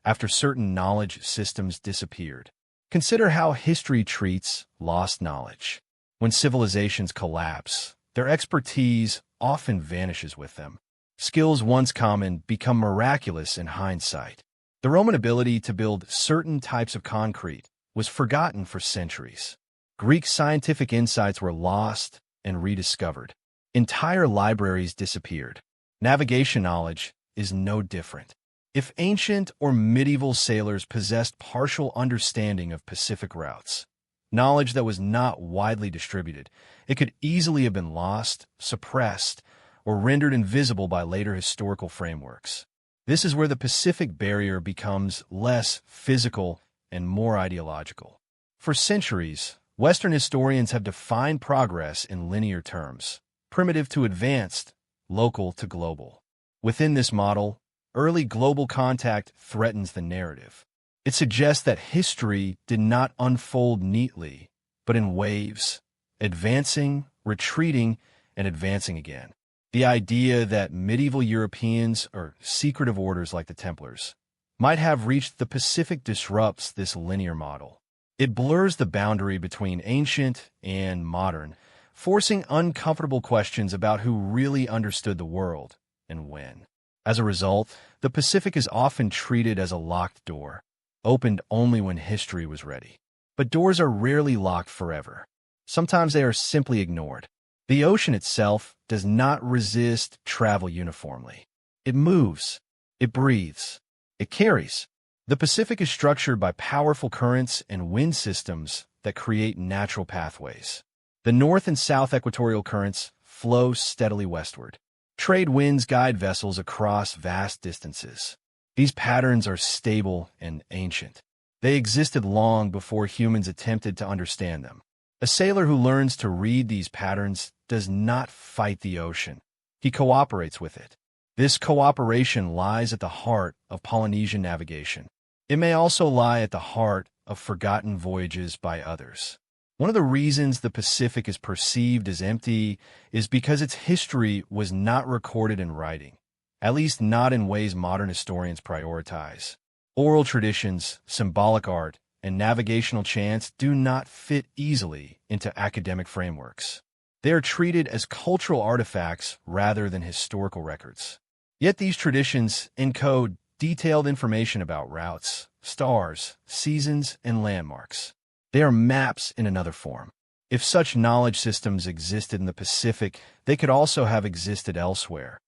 after certain knowledge systems disappeared. Consider how history treats lost knowledge. When civilizations collapse, their expertise often vanishes with them. Skills once common become miraculous in hindsight. The Roman ability to build certain types of concrete was forgotten for centuries. Greek scientific insights were lost and rediscovered. Entire libraries disappeared. Navigation knowledge is no different. If ancient or medieval sailors possessed partial understanding of Pacific routes, knowledge that was not widely distributed, it could easily have been lost, suppressed, or rendered invisible by later historical frameworks. This is where the Pacific barrier becomes less physical and more ideological. For centuries, Western historians have defined progress in linear terms: primitive to advanced, local to global. Within this model, early global contact threatens the narrative. It suggests that history did not unfold neatly, but in waves, advancing, retreating, and advancing again. The idea that medieval Europeans, or secretive orders like the Templars, might have reached the Pacific disrupts this linear model. It blurs the boundary between ancient and modern, forcing uncomfortable questions about who really understood the world and when. As a result, the Pacific is often treated as a locked door, opened only when history was ready. But doors are rarely locked forever. Sometimes they are simply ignored. The ocean itself does not resist travel uniformly. It moves, it breathes, it carries. The Pacific is structured by powerful currents and wind systems that create natural pathways. The north and south equatorial currents flow steadily westward. Trade winds guide vessels across vast distances. These patterns are stable and ancient. They existed long before humans attempted to understand them. A sailor who learns to read these patterns does not fight the ocean. He cooperates with it. This cooperation lies at the heart of Polynesian navigation. It may also lie at the heart of forgotten voyages by others. One of the reasons the Pacific is perceived as empty is because its history was not recorded in writing, at least not in ways modern historians prioritize. Oral traditions, symbolic art, and navigational chants do not fit easily into academic frameworks. They are treated as cultural artifacts rather than historical records. Yet these traditions encode detailed information about routes, stars, seasons, and landmarks. They are maps in another form. If such knowledge systems existed in the Pacific, they could also have existed elsewhere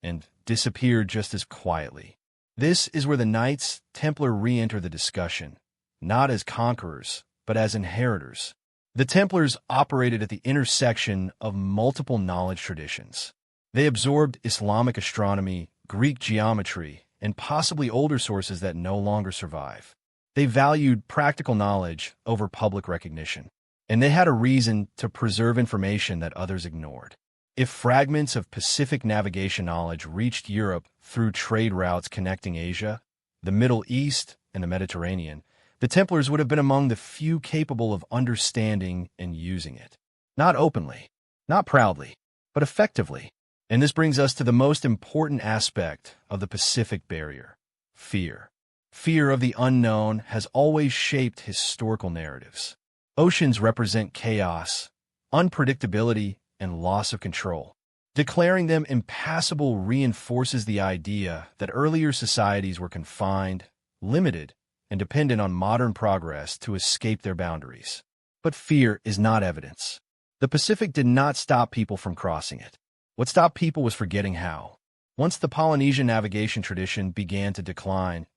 and disappeared just as quietly. This is where the Knights Templar re-enter the discussion, not as conquerors, but as inheritors. The Templars operated at the intersection of multiple knowledge traditions. They absorbed Islamic astronomy, Greek geometry, and possibly older sources that no longer survive. They valued practical knowledge over public recognition, and they had a reason to preserve information that others ignored. If fragments of Pacific navigation knowledge reached Europe through trade routes connecting Asia, the Middle East, and the Mediterranean, the Templars would have been among the few capable of understanding and using it. Not openly, not proudly, but effectively. And this brings us to the most important aspect of the Pacific barrier: fear. Fear of the unknown has always shaped historical narratives. Oceans represent chaos, unpredictability, and loss of control. Declaring them impassable reinforces the idea that earlier societies were confined, limited, and dependent on modern progress to escape their boundaries. But fear is not evidence. The Pacific did not stop people from crossing it. What stopped people was forgetting how. Once the Polynesian navigation tradition began to decline,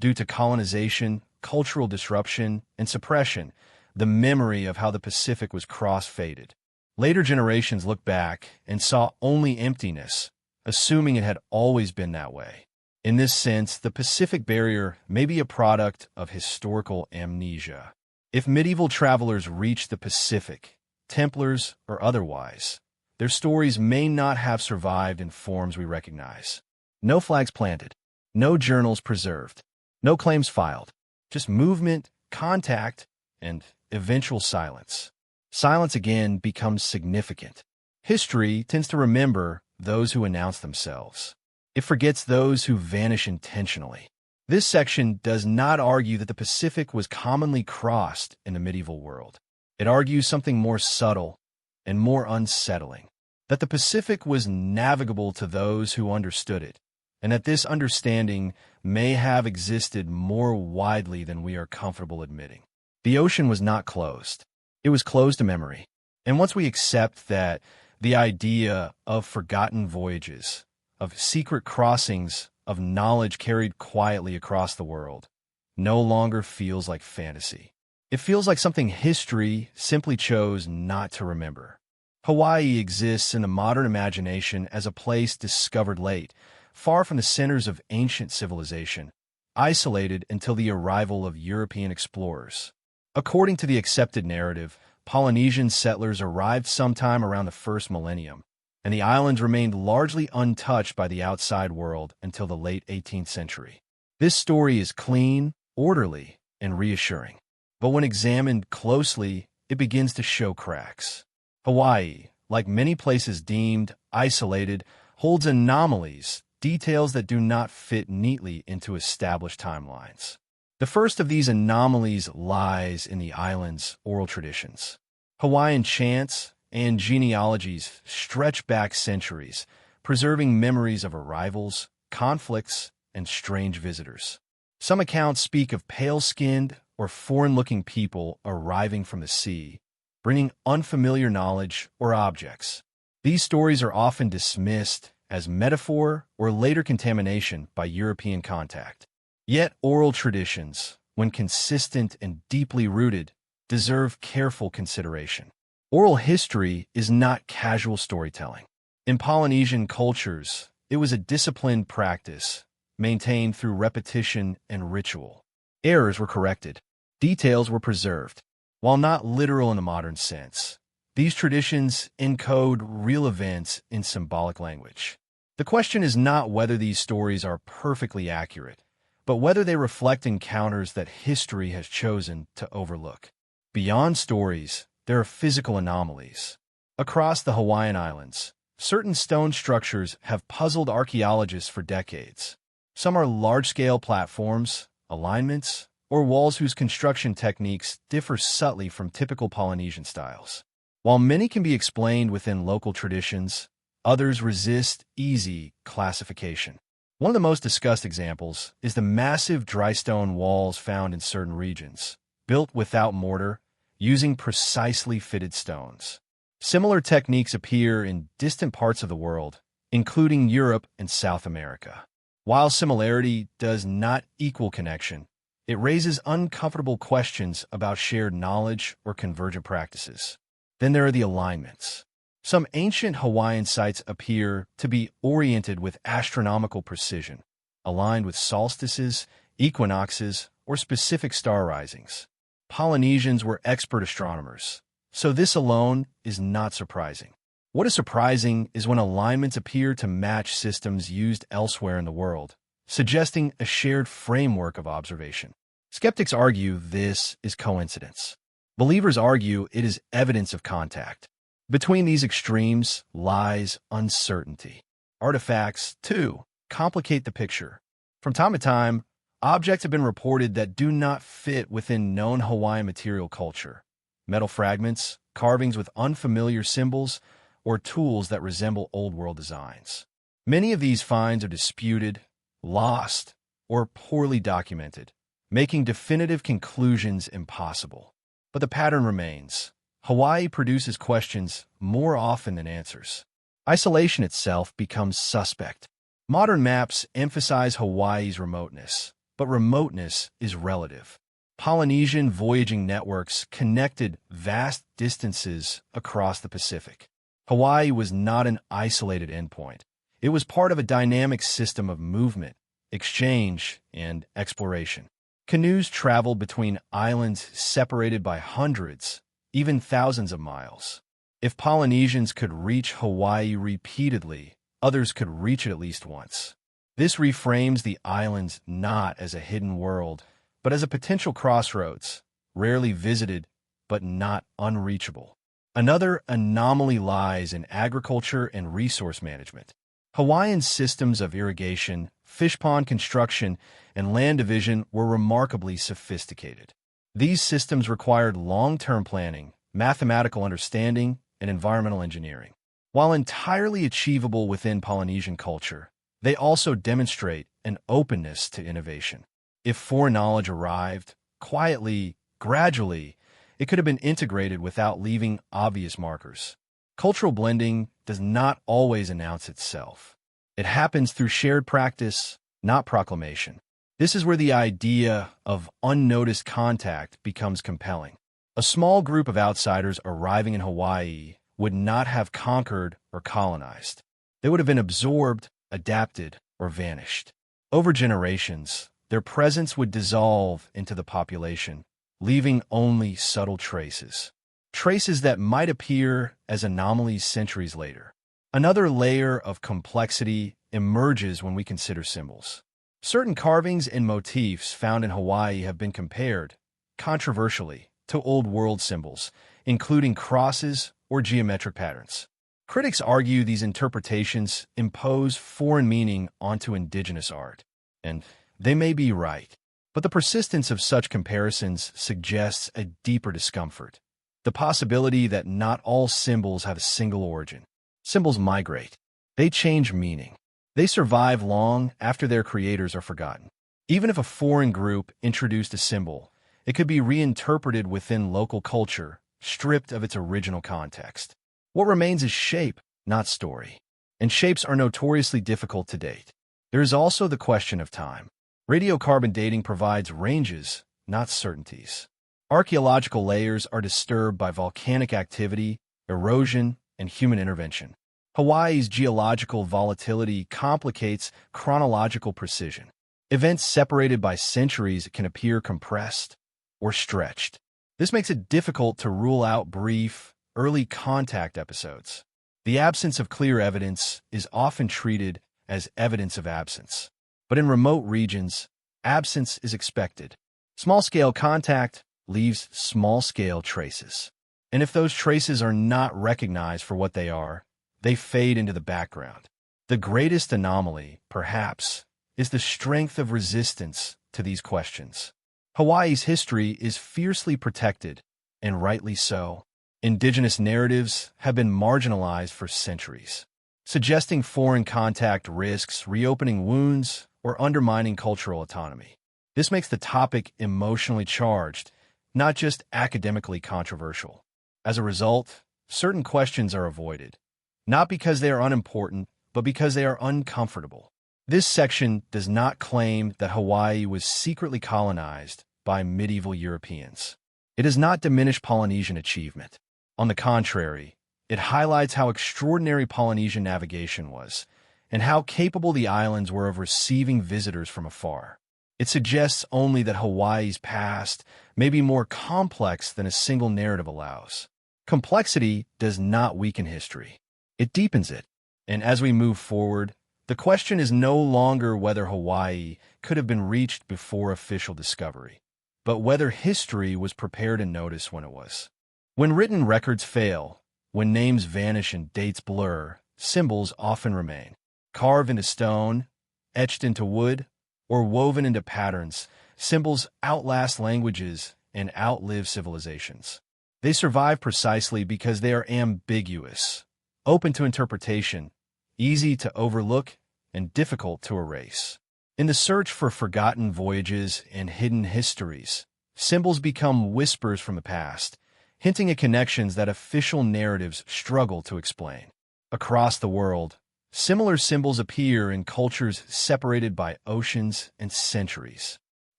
due to colonization, cultural disruption, and suppression, the memory of how the Pacific was crossed faded. Later generations looked back and saw only emptiness, assuming it had always been that way. In this sense, the Pacific barrier may be a product of historical amnesia. If medieval travelers reached the Pacific, Templars or otherwise, their stories may not have survived in forms we recognize. No flags planted, no journals preserved, no claims filed, just movement, contact, and eventual silence. Silence again becomes significant. History tends to remember those who announce themselves. It forgets those who vanish intentionally. This section does not argue that the Pacific was commonly crossed in the medieval world. It argues something more subtle and more unsettling, that the Pacific was navigable to those who understood it, and that this understanding may have existed more widely than we are comfortable admitting. The ocean was not closed. It was closed to memory. And once we accept that, the idea of forgotten voyages, of secret crossings of knowledge carried quietly across the world, no longer feels like fantasy. It feels like something history simply chose not to remember. Hawaii exists in the modern imagination as a place discovered late, far from the centers of ancient civilization, isolated until the arrival of European explorers. According to the accepted narrative, Polynesian settlers arrived sometime around the first millennium, and the islands remained largely untouched by the outside world until the late 18th century. This story is clean, orderly, and reassuring. But when examined closely, it begins to show cracks. Hawaii, like many places deemed isolated, holds anomalies, details that do not fit neatly into established timelines. The first of these anomalies lies in the island's oral traditions. Hawaiian chants and genealogies stretch back centuries, preserving memories of arrivals, conflicts, and strange visitors. Some accounts speak of pale-skinned or foreign-looking people arriving from the sea, bringing unfamiliar knowledge or objects. These stories are often dismissed as metaphor or later contamination by European contact. Yet oral traditions, when consistent and deeply rooted, deserve careful consideration. Oral history is not casual storytelling. In Polynesian cultures, it was a disciplined practice, maintained through repetition and ritual. Errors were corrected. Details were preserved. While not literal in the modern sense, these traditions encode real events in symbolic language. The question is not whether these stories are perfectly accurate, but whether they reflect encounters that history has chosen to overlook. Beyond stories, there are physical anomalies. Across the Hawaiian Islands, certain stone structures have puzzled archaeologists for decades. Some are large-scale platforms, alignments, or walls whose construction techniques differ subtly from typical Polynesian styles. While many can be explained within local traditions, others resist easy classification. One of the most discussed examples is the massive dry stone walls found in certain regions, built without mortar, using precisely fitted stones. Similar techniques appear in distant parts of the world, including Europe and South America. While similarity does not equal connection, it raises uncomfortable questions about shared knowledge or convergent practices. Then there are the alignments. Some ancient Hawaiian sites appear to be oriented with astronomical precision, aligned with solstices, equinoxes, or specific star risings. Polynesians were expert astronomers, so this alone is not surprising. What is surprising is when alignments appear to match systems used elsewhere in the world, suggesting a shared framework of observation. Skeptics argue this is coincidence. Believers argue it is evidence of contact. Between these extremes lies uncertainty. Artifacts, too, complicate the picture. From time to time, objects have been reported that do not fit within known Hawaiian material culture. Metal fragments, carvings with unfamiliar symbols, or tools that resemble Old World designs. Many of these finds are disputed, lost, or poorly documented, making definitive conclusions impossible. But the pattern remains. Hawaii produces questions more often than answers. Isolation itself becomes suspect. Modern maps emphasize Hawaii's remoteness, but remoteness is relative. Polynesian voyaging networks connected vast distances across the Pacific. Hawaii was not an isolated endpoint. It was part of a dynamic system of movement, exchange, and exploration. Canoes traveled between islands separated by hundreds, even thousands of miles. If Polynesians could reach Hawaii repeatedly, others could reach it at least once. This reframes the islands not as a hidden world, but as a potential crossroads, rarely visited, but not unreachable. Another anomaly lies in agriculture and resource management. Hawaiian systems of irrigation, fish pond construction, and land division were remarkably sophisticated. These systems required long-term planning, mathematical understanding, and environmental engineering. While entirely achievable within Polynesian culture, they also demonstrate an openness to innovation. If foreign knowledge arrived, quietly, gradually, it could have been integrated without leaving obvious markers. Cultural blending does not always announce itself. It happens through shared practice, not proclamation. This is where the idea of unnoticed contact becomes compelling. A small group of outsiders arriving in Hawaii would not have conquered or colonized. They would have been absorbed, adapted, or vanished. Over generations, their presence would dissolve into the population, leaving only subtle traces. Traces that might appear as anomalies centuries later. Another layer of complexity emerges when we consider symbols. Certain carvings and motifs found in Hawaii have been compared, controversially, to Old World symbols, including crosses or geometric patterns. Critics argue these interpretations impose foreign meaning onto indigenous art, and they may be right. But the persistence of such comparisons suggests a deeper discomfort, the possibility that not all symbols have a single origin. Symbols migrate. They change meaning. They survive long after their creators are forgotten. Even if a foreign group introduced a symbol, it could be reinterpreted within local culture, stripped of its original context. What remains is shape, not story. And shapes are notoriously difficult to date. There is also the question of time. Radiocarbon dating provides ranges, not certainties. Archaeological layers are disturbed by volcanic activity, erosion, and human intervention. Hawaii's geological volatility complicates chronological precision. Events separated by centuries can appear compressed or stretched. This makes it difficult to rule out brief, early contact episodes. The absence of clear evidence is often treated as evidence of absence. But in remote regions, absence is expected. Small-scale contact leaves small-scale traces. And if those traces are not recognized for what they are, they fade into the background. The greatest anomaly, perhaps, is the strength of resistance to these questions. Hawaii's history is fiercely protected, and rightly so. Indigenous narratives have been marginalized for centuries, suggesting foreign contact risks reopening wounds or undermining cultural autonomy. This makes the topic emotionally charged, not just academically controversial. As a result, certain questions are avoided, not because they are unimportant, but because they are uncomfortable. This section does not claim that Hawaii was secretly colonized by medieval Europeans. It does not diminish Polynesian achievement. On the contrary, it highlights how extraordinary Polynesian navigation was, and how capable the islands were of receiving visitors from afar. It suggests only that Hawaii's past may be more complex than a single narrative allows. Complexity does not weaken history. It deepens it. And as we move forward, the question is no longer whether Hawaii could have been reached before official discovery, but whether history was prepared to notice when it was. When written records fail, when names vanish and dates blur, symbols often remain. Carved into stone, etched into wood, or woven into patterns, symbols outlast languages and outlive civilizations. They survive precisely because they are ambiguous, open to interpretation, easy to overlook, and difficult to erase. In the search for forgotten voyages and hidden histories, symbols become whispers from the past, hinting at connections that official narratives struggle to explain. Across the world, similar symbols appear in cultures separated by oceans and centuries.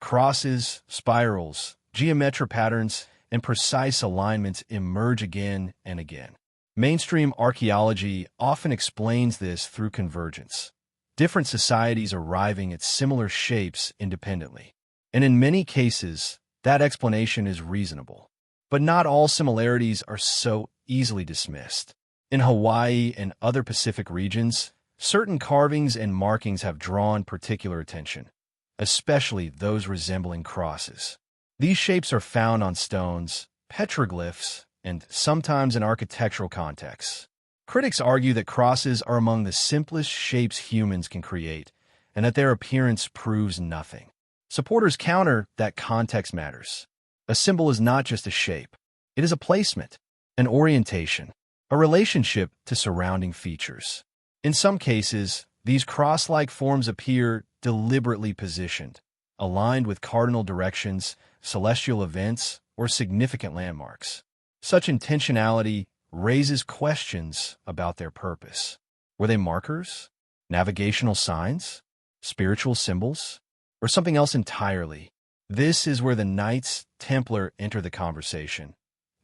Crosses, spirals, geometric patterns, and precise alignments emerge again and again. Mainstream archaeology often explains this through convergence, different societies arriving at similar shapes independently. And in many cases, that explanation is reasonable. But not all similarities are so easily dismissed. In Hawaii and other Pacific regions, certain carvings and markings have drawn particular attention, especially those resembling crosses. These shapes are found on stones, petroglyphs, and sometimes in architectural contexts. Critics argue that crosses are among the simplest shapes humans can create, and that their appearance proves nothing. Supporters counter that context matters. A symbol is not just a shape. It is a placement, an orientation, a relationship to surrounding features. In some cases, these cross-like forms appear deliberately positioned, aligned with cardinal directions, celestial events, or significant landmarks. Such intentionality raises questions about their purpose. Were they markers, navigational signs, spiritual symbols, or something else entirely? This is where the Knights Templar enter the conversation,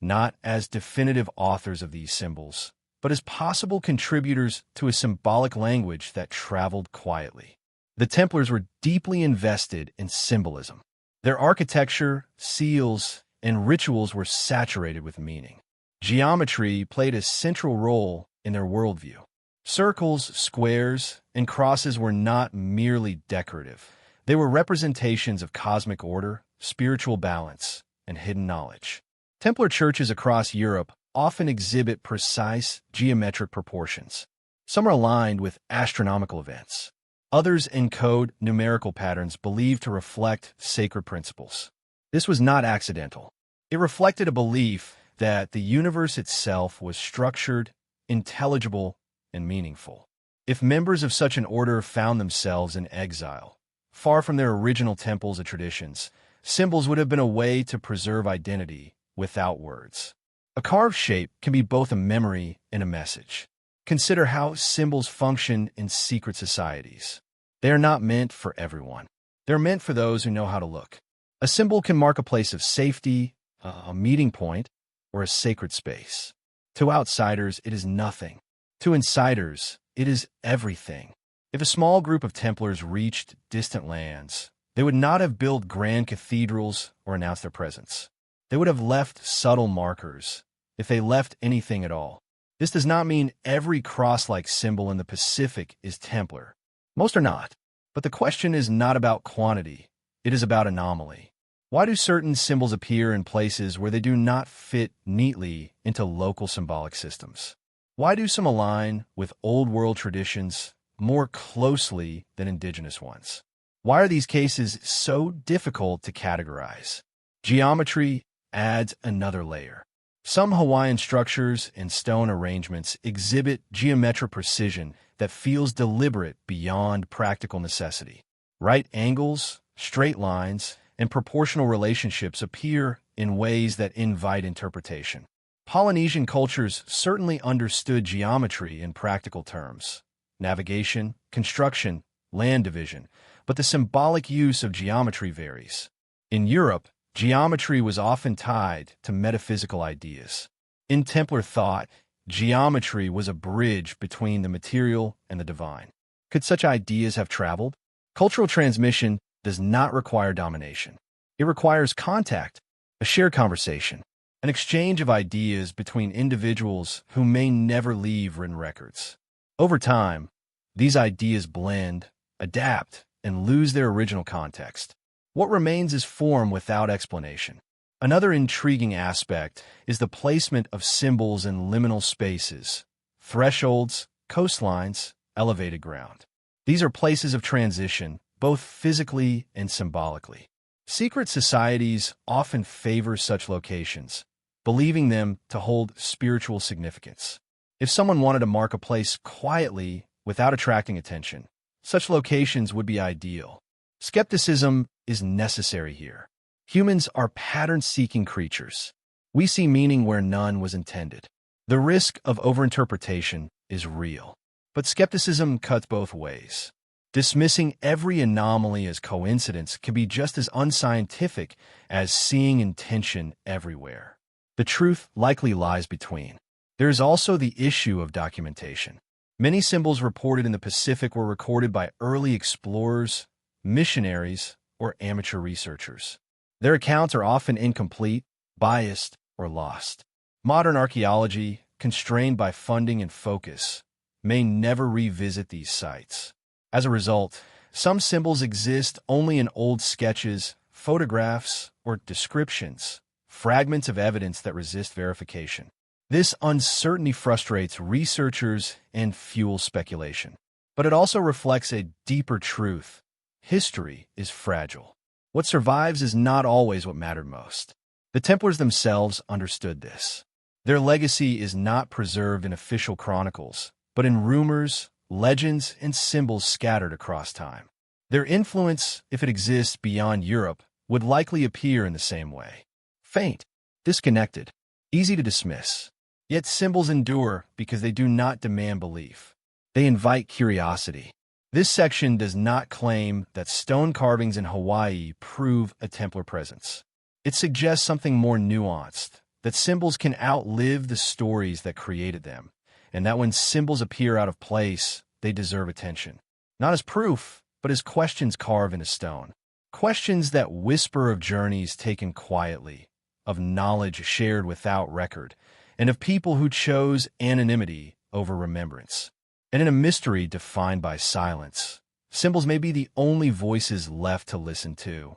not as definitive authors of these symbols, but as possible contributors to a symbolic language that traveled quietly. The Templars were deeply invested in symbolism. Their architecture, seals, and rituals were saturated with meaning. Geometry played a central role in their worldview. Circles, squares, and crosses were not merely decorative. They were representations of cosmic order, spiritual balance, and hidden knowledge. Templar churches across Europe often exhibit precise geometric proportions. Some are aligned with astronomical events. Others encode numerical patterns believed to reflect sacred principles. This was not accidental. It reflected a belief that the universe itself was structured, intelligible, and meaningful. If members of such an order found themselves in exile, far from their original temples and traditions, symbols would have been a way to preserve identity without words. A carved shape can be both a memory and a message. Consider how symbols function in secret societies. They are not meant for everyone. They're meant for those who know how to look. A symbol can mark a place of safety, a meeting point, or a sacred space. To outsiders, it is nothing. To insiders, it is everything. If a small group of Templars reached distant lands, they would not have built grand cathedrals or announced their presence. They would have left subtle markers, if they left anything at all. This does not mean every cross-like symbol in the Pacific is Templar. Most are not. But the question is not about quantity, it is about anomaly. Why do certain symbols appear in places where they do not fit neatly into local symbolic systems? Why do some align with old world traditions more closely than indigenous ones? Why are these cases so difficult to categorize? Geometry adds another layer. Some Hawaiian structures and stone arrangements exhibit geometric precision that feels deliberate beyond practical necessity. Right angles, straight lines, and proportional relationships appear in ways that invite interpretation. Polynesian cultures certainly understood geometry in practical terms: navigation, construction, land division, but the symbolic use of geometry varies. In Europe, geometry was often tied to metaphysical ideas. In Templar thought, geometry was a bridge between the material and the divine. Could such ideas have traveled? Cultural transmission does not require domination. It requires contact, a shared conversation, an exchange of ideas between individuals who may never leave written records. Over time, these ideas blend, adapt, and lose their original context. What remains is form without explanation. Another intriguing aspect is the placement of symbols in liminal spaces: thresholds, coastlines, elevated ground. These are places of transition, both physically and symbolically. Secret societies often favor such locations, believing them to hold spiritual significance. If someone wanted to mark a place quietly without attracting attention, such locations would be ideal. Skepticism is necessary here. Humans are pattern-seeking creatures. We see meaning where none was intended. The risk of overinterpretation is real. But skepticism cuts both ways. Dismissing every anomaly as coincidence can be just as unscientific as seeing intention everywhere. The truth likely lies between. There is also the issue of documentation. Many symbols reported in the Pacific were recorded by early explorers, missionaries, or amateur researchers. Their accounts are often incomplete, biased, or lost. Modern archaeology, constrained by funding and focus, may never revisit these sites. As a result, some symbols exist only in old sketches, photographs, or descriptions, fragments of evidence that resist verification. This uncertainty frustrates researchers and fuels speculation. But it also reflects a deeper truth: history is fragile. What survives is not always what mattered most. The Templars themselves understood this. Their legacy is not preserved in official chronicles, but in rumors, legends, and symbols scattered across time. Their influence, if it exists beyond Europe, would likely appear in the same way. Faint, disconnected, easy to dismiss. Yet symbols endure because they do not demand belief. They invite curiosity. This section does not claim that stone carvings in Hawaii prove a Templar presence. It suggests something more nuanced, that symbols can outlive the stories that created them, and that when symbols appear out of place, they deserve attention. Not as proof, but as questions carved into stone. Questions that whisper of journeys taken quietly, of knowledge shared without record, and of people who chose anonymity over remembrance. And in a mystery defined by silence, symbols may be the only voices left to listen to.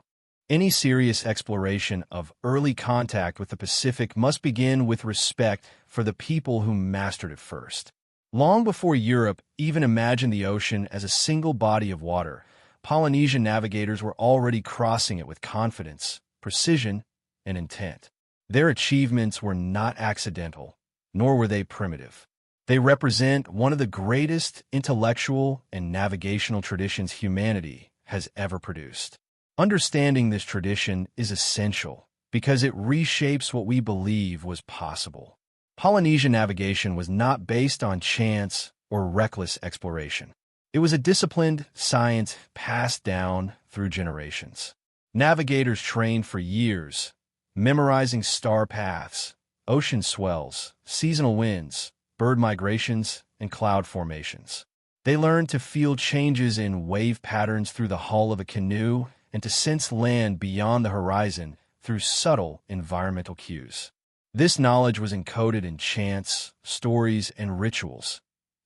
Any serious exploration of early contact with the Pacific must begin with respect for the people who mastered it first. Long before Europe even imagined the ocean as a single body of water, Polynesian navigators were already crossing it with confidence, precision, and intent. Their achievements were not accidental, nor were they primitive. They represent one of the greatest intellectual and navigational traditions humanity has ever produced. Understanding this tradition is essential because it reshapes what we believe was possible. Polynesian navigation was not based on chance or reckless exploration. It was a disciplined science passed down through generations. Navigators trained for years, memorizing star paths, ocean swells, seasonal winds, bird migrations, and cloud formations. They learned to feel changes in wave patterns through the hull of a canoe and to sense land beyond the horizon through subtle environmental cues. This knowledge was encoded in chants, stories, and rituals,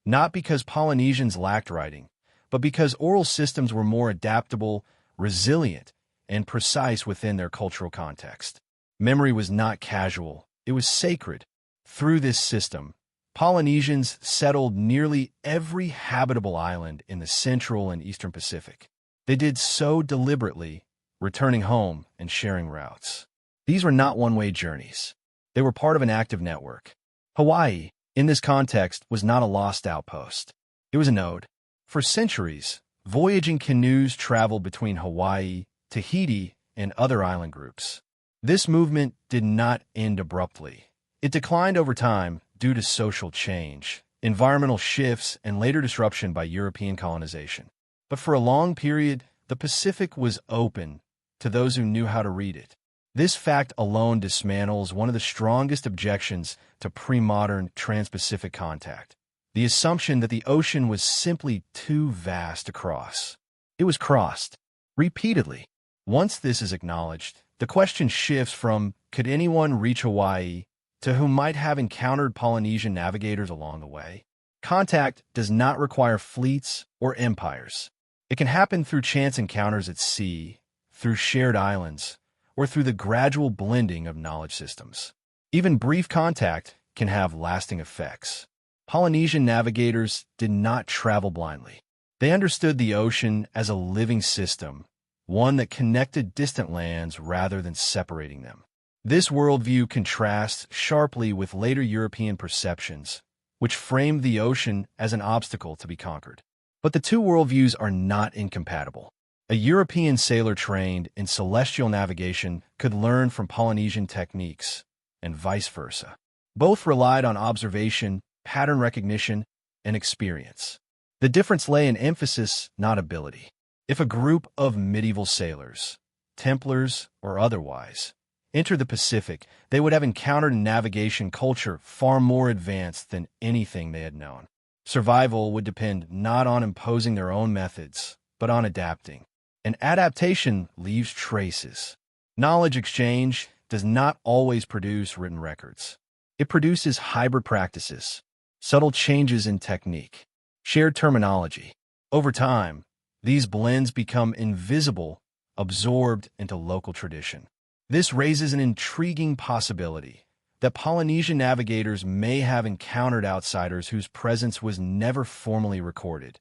not because Polynesians lacked writing, but because oral systems were more adaptable, resilient, and precise within their cultural context. Memory was not casual, it was sacred. Through this system, Polynesians settled nearly every habitable island in the Central and Eastern Pacific. They did so deliberately, returning home and sharing routes. These were not one-way journeys. They were part of an active network. Hawaii, in this context, was not a lost outpost. It was a node. For centuries, voyaging canoes traveled between Hawaii, Tahiti, and other island groups. This movement did not end abruptly. It declined over time due to social change, environmental shifts, and later disruption by European colonization. But for a long period, the Pacific was open to those who knew how to read it. This fact alone dismantles one of the strongest objections to pre-modern trans-Pacific contact, the assumption that the ocean was simply too vast to cross. It was crossed, repeatedly. Once this is acknowledged, the question shifts from, could anyone reach Hawaii, to who might have encountered Polynesian navigators along the way? Contact does not require fleets or empires. It can happen through chance encounters at sea, through shared islands, or through the gradual blending of knowledge systems. Even brief contact can have lasting effects. Polynesian navigators did not travel blindly. They understood the ocean as a living system, one that connected distant lands rather than separating them. This worldview contrasts sharply with later European perceptions, which framed the ocean as an obstacle to be conquered. But the two worldviews are not incompatible. A European sailor trained in celestial navigation could learn from Polynesian techniques, and vice versa. Both relied on observation, pattern recognition, and experience. The difference lay in emphasis, not ability. If a group of medieval sailors, Templars or otherwise, entered the Pacific, they would have encountered a navigation culture far more advanced than anything they had known. Survival would depend not on imposing their own methods, but on adapting. And adaptation leaves traces. Knowledge exchange does not always produce written records. It produces hybrid practices, subtle changes in technique, shared terminology. Over time, these blends become invisible, absorbed into local tradition. This raises an intriguing possibility that Polynesian navigators may have encountered outsiders whose presence was never formally recorded,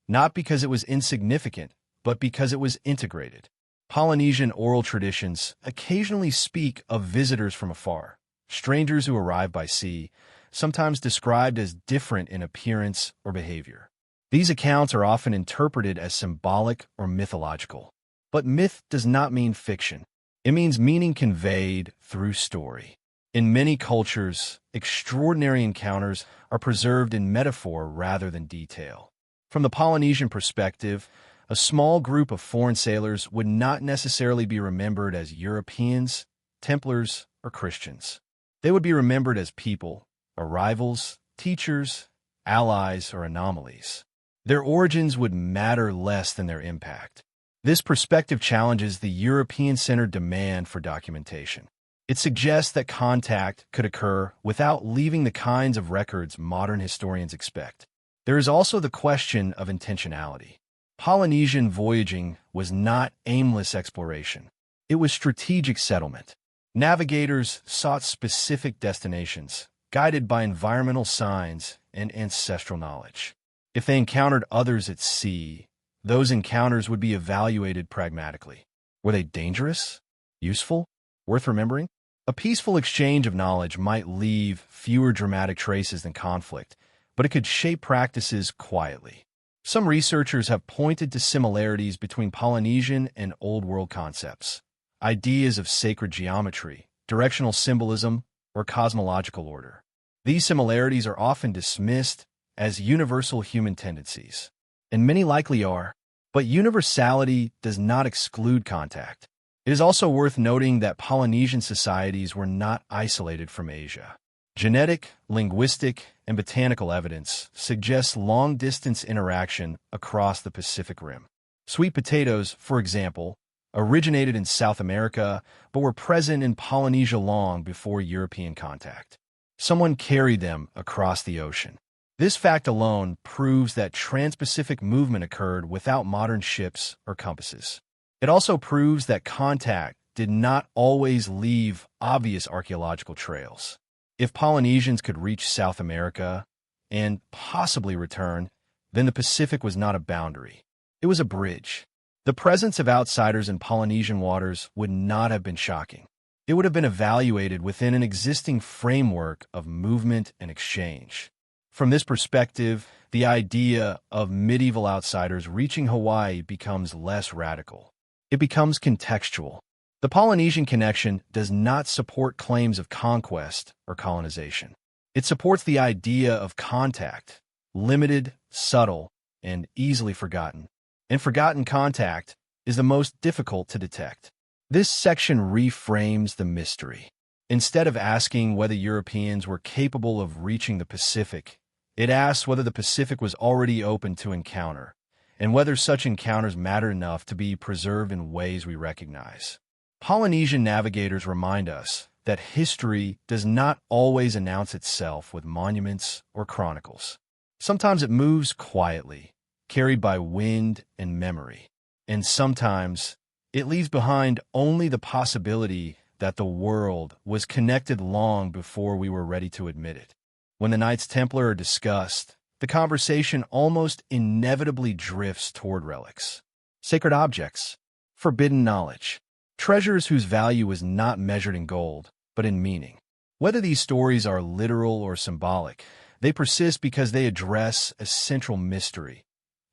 not because it was insignificant, but because it was integrated. Polynesian oral traditions occasionally speak of visitors from afar, strangers who arrive by sea, sometimes described as different in appearance or behavior. These accounts are often interpreted as symbolic or mythological. But myth does not mean fiction. It means meaning conveyed through story. In many cultures, extraordinary encounters are preserved in metaphor rather than detail. From the Polynesian perspective, a small group of foreign sailors would not necessarily be remembered as Europeans, Templars, or Christians. They would be remembered as people, arrivals, teachers, allies, or anomalies. Their origins would matter less than their impact. This perspective challenges the European-centered demand for documentation. It suggests that contact could occur without leaving the kinds of records modern historians expect. There is also the question of intentionality. Polynesian voyaging was not aimless exploration. It was strategic settlement. Navigators sought specific destinations, guided by environmental signs and ancestral knowledge. If they encountered others at sea, those encounters would be evaluated pragmatically. Were they dangerous? Useful? Worth remembering? A peaceful exchange of knowledge might leave fewer dramatic traces than conflict, but it could shape practices quietly. Some researchers have pointed to similarities between Polynesian and Old World concepts. Ideas of sacred geometry, directional symbolism, or cosmological order. These similarities are often dismissed as universal human tendencies, and many likely are, but universality does not exclude contact. It is also worth noting that Polynesian societies were not isolated from Asia. Genetic, linguistic, and botanical evidence suggests long-distance interaction across the Pacific Rim. Sweet potatoes, for example, originated in South America, but were present in Polynesia long before European contact. Someone carried them across the ocean. This fact alone proves that trans-Pacific movement occurred without modern ships or compasses. It also proves that contact did not always leave obvious archaeological trails. If Polynesians could reach South America and possibly return, then the Pacific was not a boundary. It was a bridge. The presence of outsiders in Polynesian waters would not have been shocking. It would have been evaluated within an existing framework of movement and exchange. From this perspective, the idea of medieval outsiders reaching Hawaii becomes less radical. It becomes contextual. The Polynesian connection does not support claims of conquest or colonization. It supports the idea of contact, limited, subtle, and easily forgotten. And forgotten contact is the most difficult to detect. This section reframes the mystery. Instead of asking whether Europeans were capable of reaching the Pacific, it asks whether the Pacific was already open to encounter, and whether such encounters matter enough to be preserved in ways we recognize. Polynesian navigators remind us that history does not always announce itself with monuments or chronicles. Sometimes it moves quietly, carried by wind and memory, and sometimes it leaves behind only the possibility that the world was connected long before we were ready to admit it. When the Knights Templar are discussed, the conversation almost inevitably drifts toward relics, sacred objects, forbidden knowledge, treasures whose value is not measured in gold, but in meaning. Whether these stories are literal or symbolic, they persist because they address a central mystery.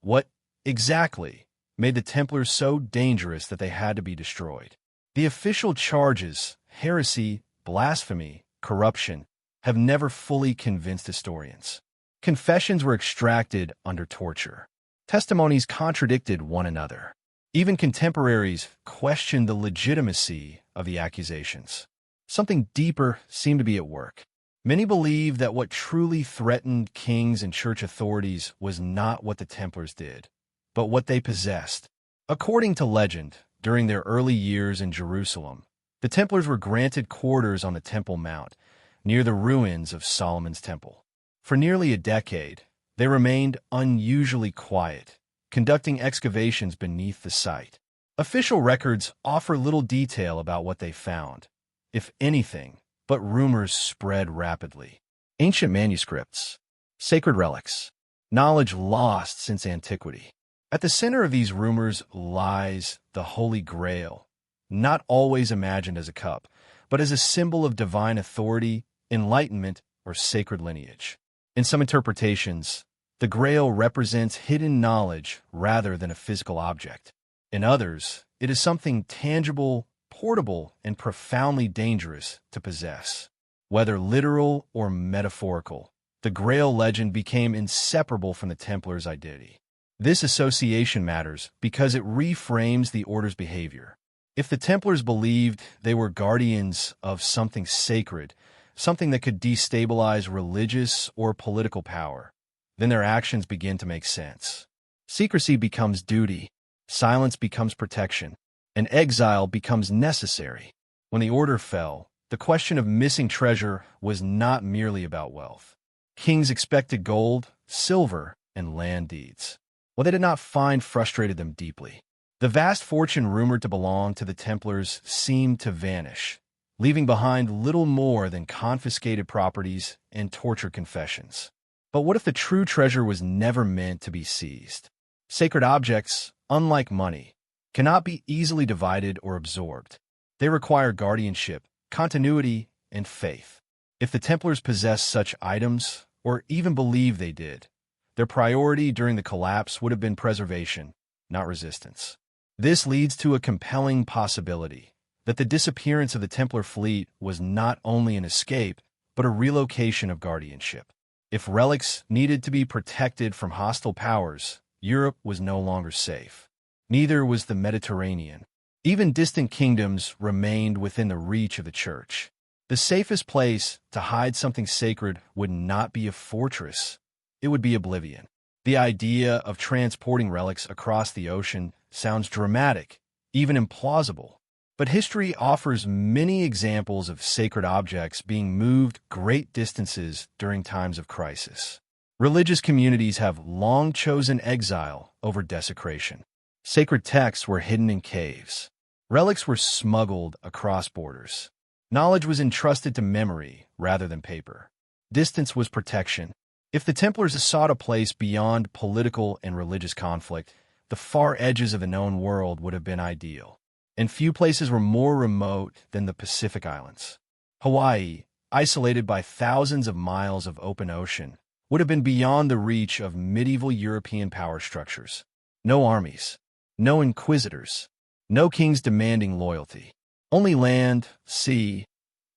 What, exactly, made the Templars so dangerous that they had to be destroyed? The official charges, heresy, blasphemy, corruption, have never fully convinced historians. Confessions were extracted under torture. Testimonies contradicted one another. Even contemporaries questioned the legitimacy of the accusations. Something deeper seemed to be at work. Many believed that what truly threatened kings and church authorities was not what the Templars did, but what they possessed. According to legend, during their early years in Jerusalem, the Templars were granted quarters on the Temple Mount, near the ruins of Solomon's Temple. For nearly a decade, they remained unusually quiet, conducting excavations beneath the site. Official records offer little detail about what they found, if anything, but rumors spread rapidly. Ancient manuscripts, sacred relics, knowledge lost since antiquity. At the center of these rumors lies the Holy Grail, not always imagined as a cup, but as a symbol of divine authority, enlightenment, or sacred lineage. In some interpretations, the Grail represents hidden knowledge rather than a physical object. In others, it is something tangible, portable, and profoundly dangerous to possess. Whether literal or metaphorical, the Grail legend became inseparable from the Templars' identity. This association matters because it reframes the Order's behavior. If the Templars believed they were guardians of something sacred, something that could destabilize religious or political power, then their actions begin to make sense. Secrecy becomes duty, silence becomes protection, and exile becomes necessary. When the Order fell, the question of missing treasure was not merely about wealth. Kings expected gold, silver, and land deeds. What they did not find frustrated them deeply. The vast fortune rumored to belong to the Templars seemed to vanish, leaving behind little more than confiscated properties and tortured confessions. But what if the true treasure was never meant to be seized? Sacred objects, unlike money, cannot be easily divided or absorbed. They require guardianship, continuity, and faith. If the Templars possessed such items, or even believed they did, their priority during the collapse would have been preservation, not resistance. This leads to a compelling possibility that the disappearance of the Templar fleet was not only an escape, but a relocation of guardianship. If relics needed to be protected from hostile powers, Europe was no longer safe. Neither was the Mediterranean. Even distant kingdoms remained within the reach of the Church. The safest place to hide something sacred would not be a fortress. It would be oblivion. The idea of transporting relics across the ocean sounds dramatic, even implausible. But history offers many examples of sacred objects being moved great distances during times of crisis. Religious communities have long chosen exile over desecration. Sacred texts were hidden in caves. Relics were smuggled across borders. Knowledge was entrusted to memory rather than paper. Distance was protection. If the Templars sought a place beyond political and religious conflict, the far edges of the known world would have been ideal. And few places were more remote than the Pacific Islands. Hawaii, isolated by thousands of miles of open ocean, would have been beyond the reach of medieval European power structures. No armies, no inquisitors, no kings demanding loyalty. Only land, sea,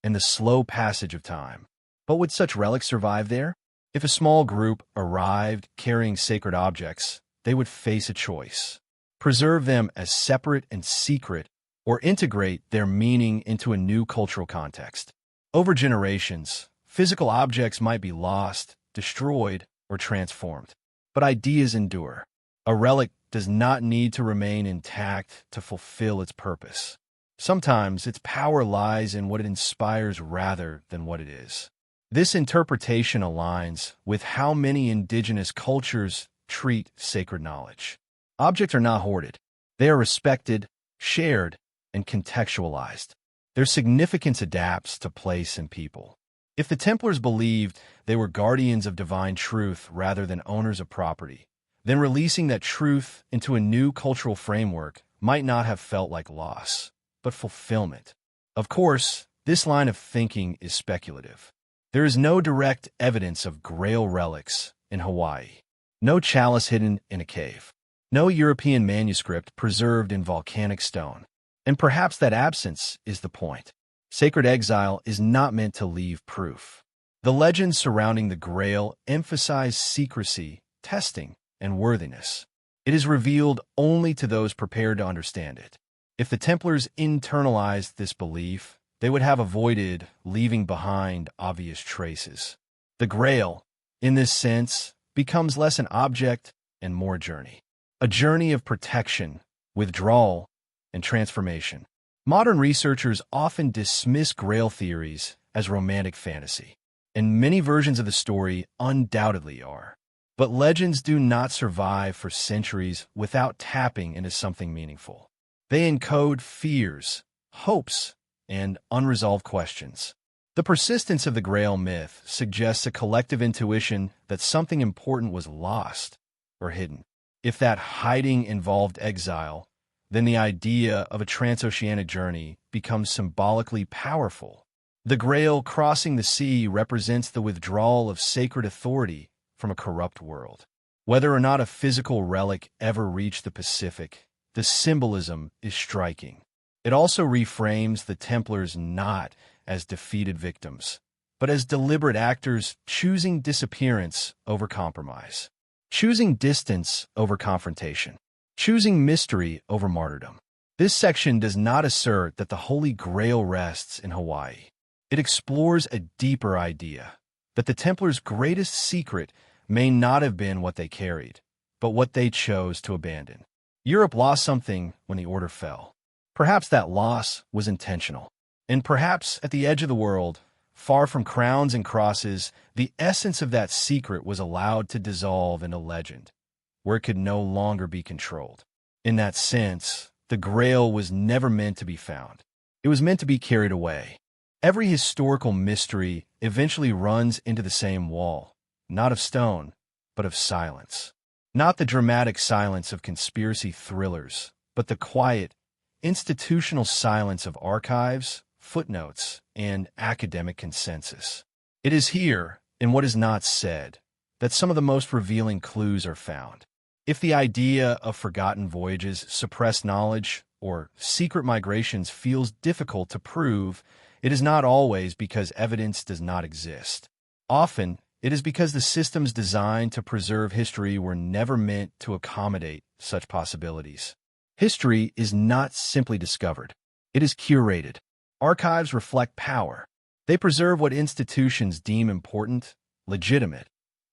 and the slow passage of time. But would such relics survive there? If a small group arrived carrying sacred objects, they would face a choice: preserve them as separate and secret, or integrate their meaning into a new cultural context. Over generations, physical objects might be lost, destroyed, or transformed. But ideas endure. A relic does not need to remain intact to fulfill its purpose. Sometimes its power lies in what it inspires rather than what it is. This interpretation aligns with how many indigenous cultures treat sacred knowledge. Objects are not hoarded. They are respected, shared, and contextualized. Their significance adapts to place and people. If the Templars believed they were guardians of divine truth rather than owners of property, then releasing that truth into a new cultural framework might not have felt like loss, but fulfillment. Of course, this line of thinking is speculative. There is no direct evidence of Grail relics in Hawaii. No chalice hidden in a cave. No European manuscript preserved in volcanic stone. And perhaps that absence is the point. Sacred exile is not meant to leave proof. The legends surrounding the Grail emphasize secrecy, testing, and worthiness. It is revealed only to those prepared to understand it. If the Templars internalized this belief, they would have avoided leaving behind obvious traces. The Grail, in this sense, becomes less an object and more a journey. A journey of protection, withdrawal, and transformation. Modern researchers often dismiss Grail theories as romantic fantasy, and many versions of the story undoubtedly are. But legends do not survive for centuries without tapping into something meaningful. They encode fears, hopes, and unresolved questions. The persistence of the Grail myth suggests a collective intuition that something important was lost or hidden. If that hiding involved exile, then the idea of a transoceanic journey becomes symbolically powerful. The Grail crossing the sea represents the withdrawal of sacred authority from a corrupt world. Whether or not a physical relic ever reached the Pacific, the symbolism is striking. It also reframes the Templars not as defeated victims, but as deliberate actors choosing disappearance over compromise, choosing distance over confrontation, choosing mystery over martyrdom. This section does not assert that the Holy Grail rests in Hawaii. It explores a deeper idea, that the Templars' greatest secret may not have been what they carried, but what they chose to abandon. Europe lost something when the order fell. Perhaps that loss was intentional. And perhaps at the edge of the world, far from crowns and crosses, the essence of that secret was allowed to dissolve into legend, where it could no longer be controlled. In that sense, the Grail was never meant to be found. It was meant to be carried away. Every historical mystery eventually runs into the same wall, not of stone, but of silence. Not the dramatic silence of conspiracy thrillers, but the quiet, institutional silence of archives, footnotes, and academic consensus. It is here, in what is not said, that some of the most revealing clues are found. If the idea of forgotten voyages, suppressed knowledge, or secret migrations feels difficult to prove, it is not always because evidence does not exist. Often, it is because the systems designed to preserve history were never meant to accommodate such possibilities. History is not simply discovered. It is curated. Archives reflect power. They preserve what institutions deem important, legitimate,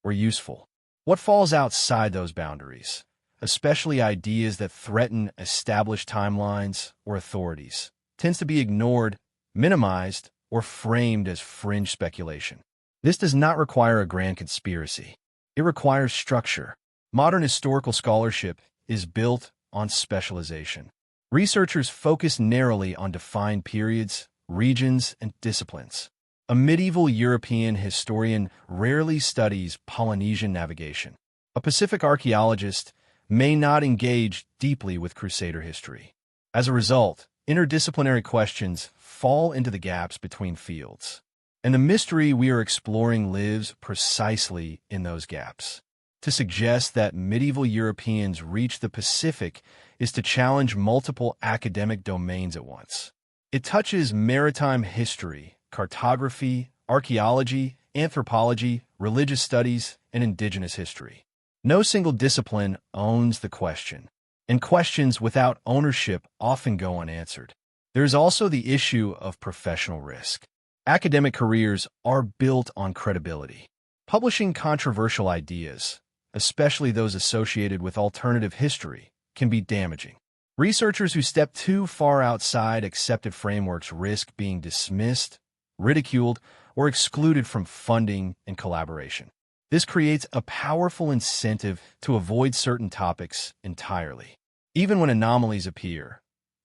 or useful. What falls outside those boundaries, especially ideas that threaten established timelines or authorities, tends to be ignored, minimized, or framed as fringe speculation. This does not require a grand conspiracy. It requires structure. Modern historical scholarship is built on specialization. Researchers focus narrowly on defined periods, regions, and disciplines. A medieval European historian rarely studies Polynesian navigation. A Pacific archaeologist may not engage deeply with Crusader history. As a result, interdisciplinary questions fall into the gaps between fields. And the mystery we are exploring lives precisely in those gaps. To suggest that medieval Europeans reached the Pacific is to challenge multiple academic domains at once. It touches maritime history, cartography, archaeology, anthropology, religious studies, and indigenous history. No single discipline owns the question, and questions without ownership often go unanswered. There is also the issue of professional risk. Academic careers are built on credibility. Publishing controversial ideas, especially those associated with alternative history, can be damaging. Researchers who step too far outside accepted frameworks risk being dismissed, ridiculed, or excluded from funding and collaboration. This creates a powerful incentive to avoid certain topics entirely. Even when anomalies appear,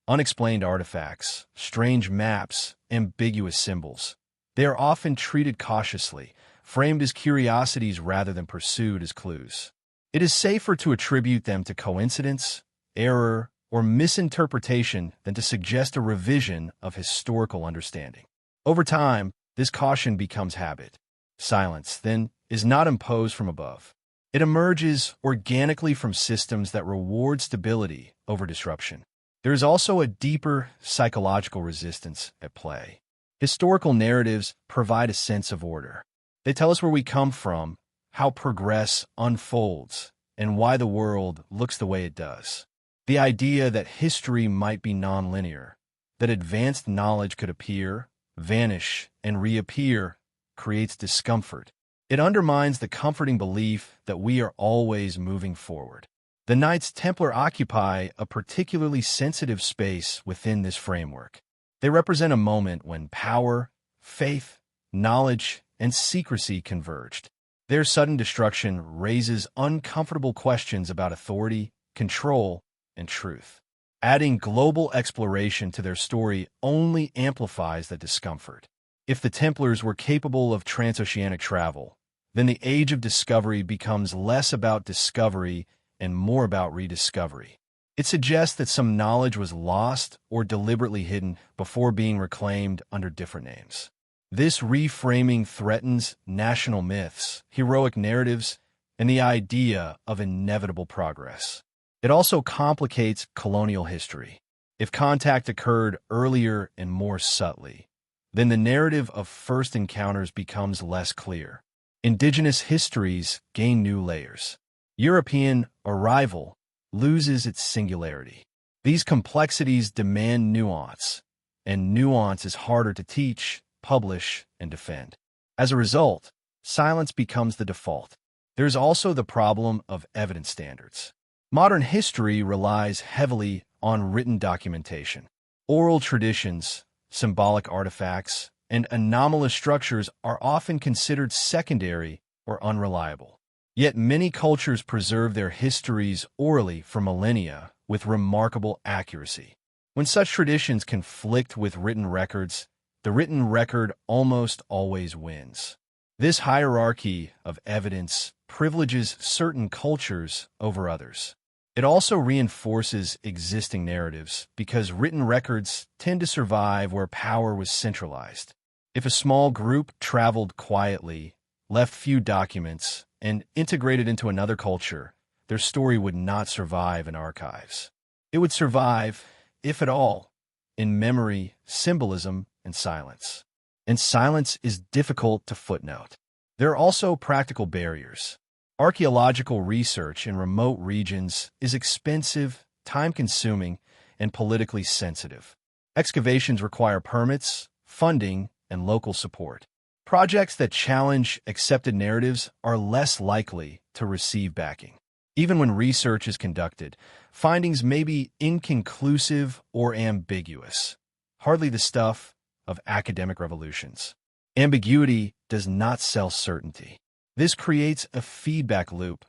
unexplained artifacts, strange maps, ambiguous symbols, they are often treated cautiously, framed as curiosities rather than pursued as clues. It is safer to attribute them to coincidence, error, or misinterpretation than to suggest a revision of historical understanding. Over time, this caution becomes habit. Silence, then, is not imposed from above. It emerges organically from systems that reward stability over disruption. There is also a deeper psychological resistance at play. Historical narratives provide a sense of order. They tell us where we come from, how progress unfolds, and why the world looks the way it does. The idea that history might be nonlinear, that advanced knowledge could appear, vanish, and reappear, creates discomfort. It undermines the comforting belief that we are always moving forward. The Knights Templar occupy a particularly sensitive space within this framework. They represent a moment when power, faith, knowledge, and secrecy converged. Their sudden destruction raises uncomfortable questions about authority, control, and truth. Adding global exploration to their story only amplifies the discomfort. If the Templars were capable of transoceanic travel, then the Age of Discovery becomes less about discovery and more about rediscovery. It suggests that some knowledge was lost or deliberately hidden before being reclaimed under different names. This reframing threatens national myths, heroic narratives, and the idea of inevitable progress. It also complicates colonial history. If contact occurred earlier and more subtly, then the narrative of first encounters becomes less clear. Indigenous histories gain new layers. European arrival loses its singularity. These complexities demand nuance, and nuance is harder to teach, publish, and defend. As a result, silence becomes the default. There's also the problem of evidence standards. Modern history relies heavily on written documentation. Oral traditions, symbolic artifacts, and anomalous structures are often considered secondary or unreliable. Yet many cultures preserve their histories orally for millennia with remarkable accuracy. When such traditions conflict with written records, the written record almost always wins. This hierarchy of evidence privileges certain cultures over others. It also reinforces existing narratives because written records tend to survive where power was centralized. If a small group traveled quietly, left few documents, and integrated into another culture, their story would not survive in archives. It would survive, if at all, in memory, symbolism, and silence. And silence is difficult to footnote. There are also practical barriers. Archaeological research in remote regions is expensive, time-consuming, and politically sensitive. Excavations require permits, funding, and local support. Projects that challenge accepted narratives are less likely to receive backing. Even when research is conducted, findings may be inconclusive or ambiguous, hardly the stuff of academic revolutions. Ambiguity does not sell certainty. This creates a feedback loop.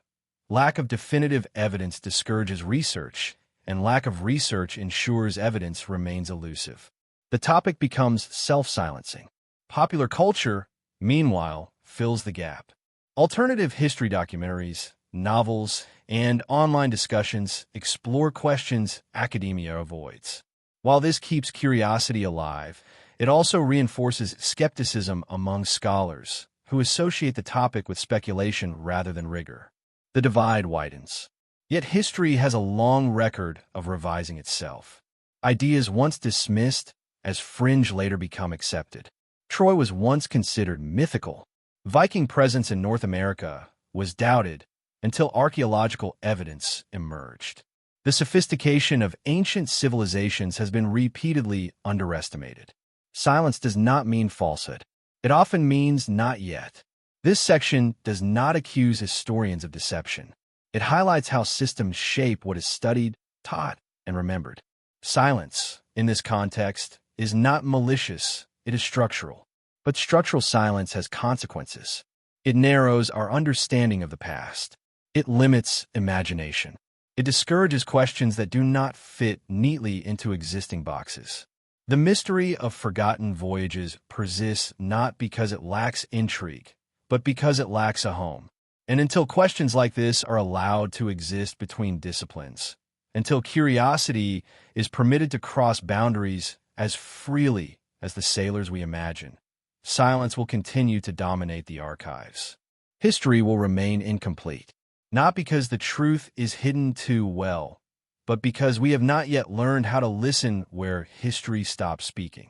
Lack of definitive evidence discourages research, and lack of research ensures evidence remains elusive. The topic becomes self-silencing. Popular culture, meanwhile, fills the gap. Alternative history documentaries, novels, and online discussions explore questions academia avoids. While this keeps curiosity alive, it also reinforces skepticism among scholars, who associate the topic with speculation rather than rigor. The divide widens. Yet history has a long record of revising itself. Ideas once dismissed as fringe later become accepted. Troy was once considered mythical. Viking presence in North America was doubted until archaeological evidence emerged. The sophistication of ancient civilizations has been repeatedly underestimated. Silence does not mean falsehood. It often means not yet. This section does not accuse historians of deception. It highlights how systems shape what is studied, taught, and remembered. Silence, in this context, is not malicious, it is structural. But structural silence has consequences. It narrows our understanding of the past. It limits imagination. It discourages questions that do not fit neatly into existing boxes. The mystery of forgotten voyages persists not because it lacks intrigue, but because it lacks a home. And until questions like this are allowed to exist between disciplines, until curiosity is permitted to cross boundaries as freely as the sailors we imagine, silence will continue to dominate the archives. History will remain incomplete, not because the truth is hidden too well, but because we have not yet learned how to listen where history stops speaking.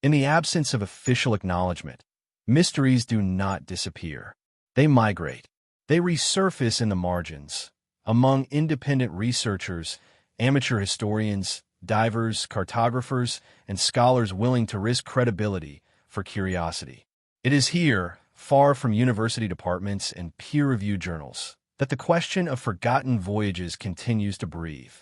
In the absence of official acknowledgement, mysteries do not disappear. They migrate. They resurface in the margins, among independent researchers, amateur historians, divers, cartographers, and scholars willing to risk credibility for curiosity. It is here, far from university departments and peer-reviewed journals, that the question of forgotten voyages continues to breathe.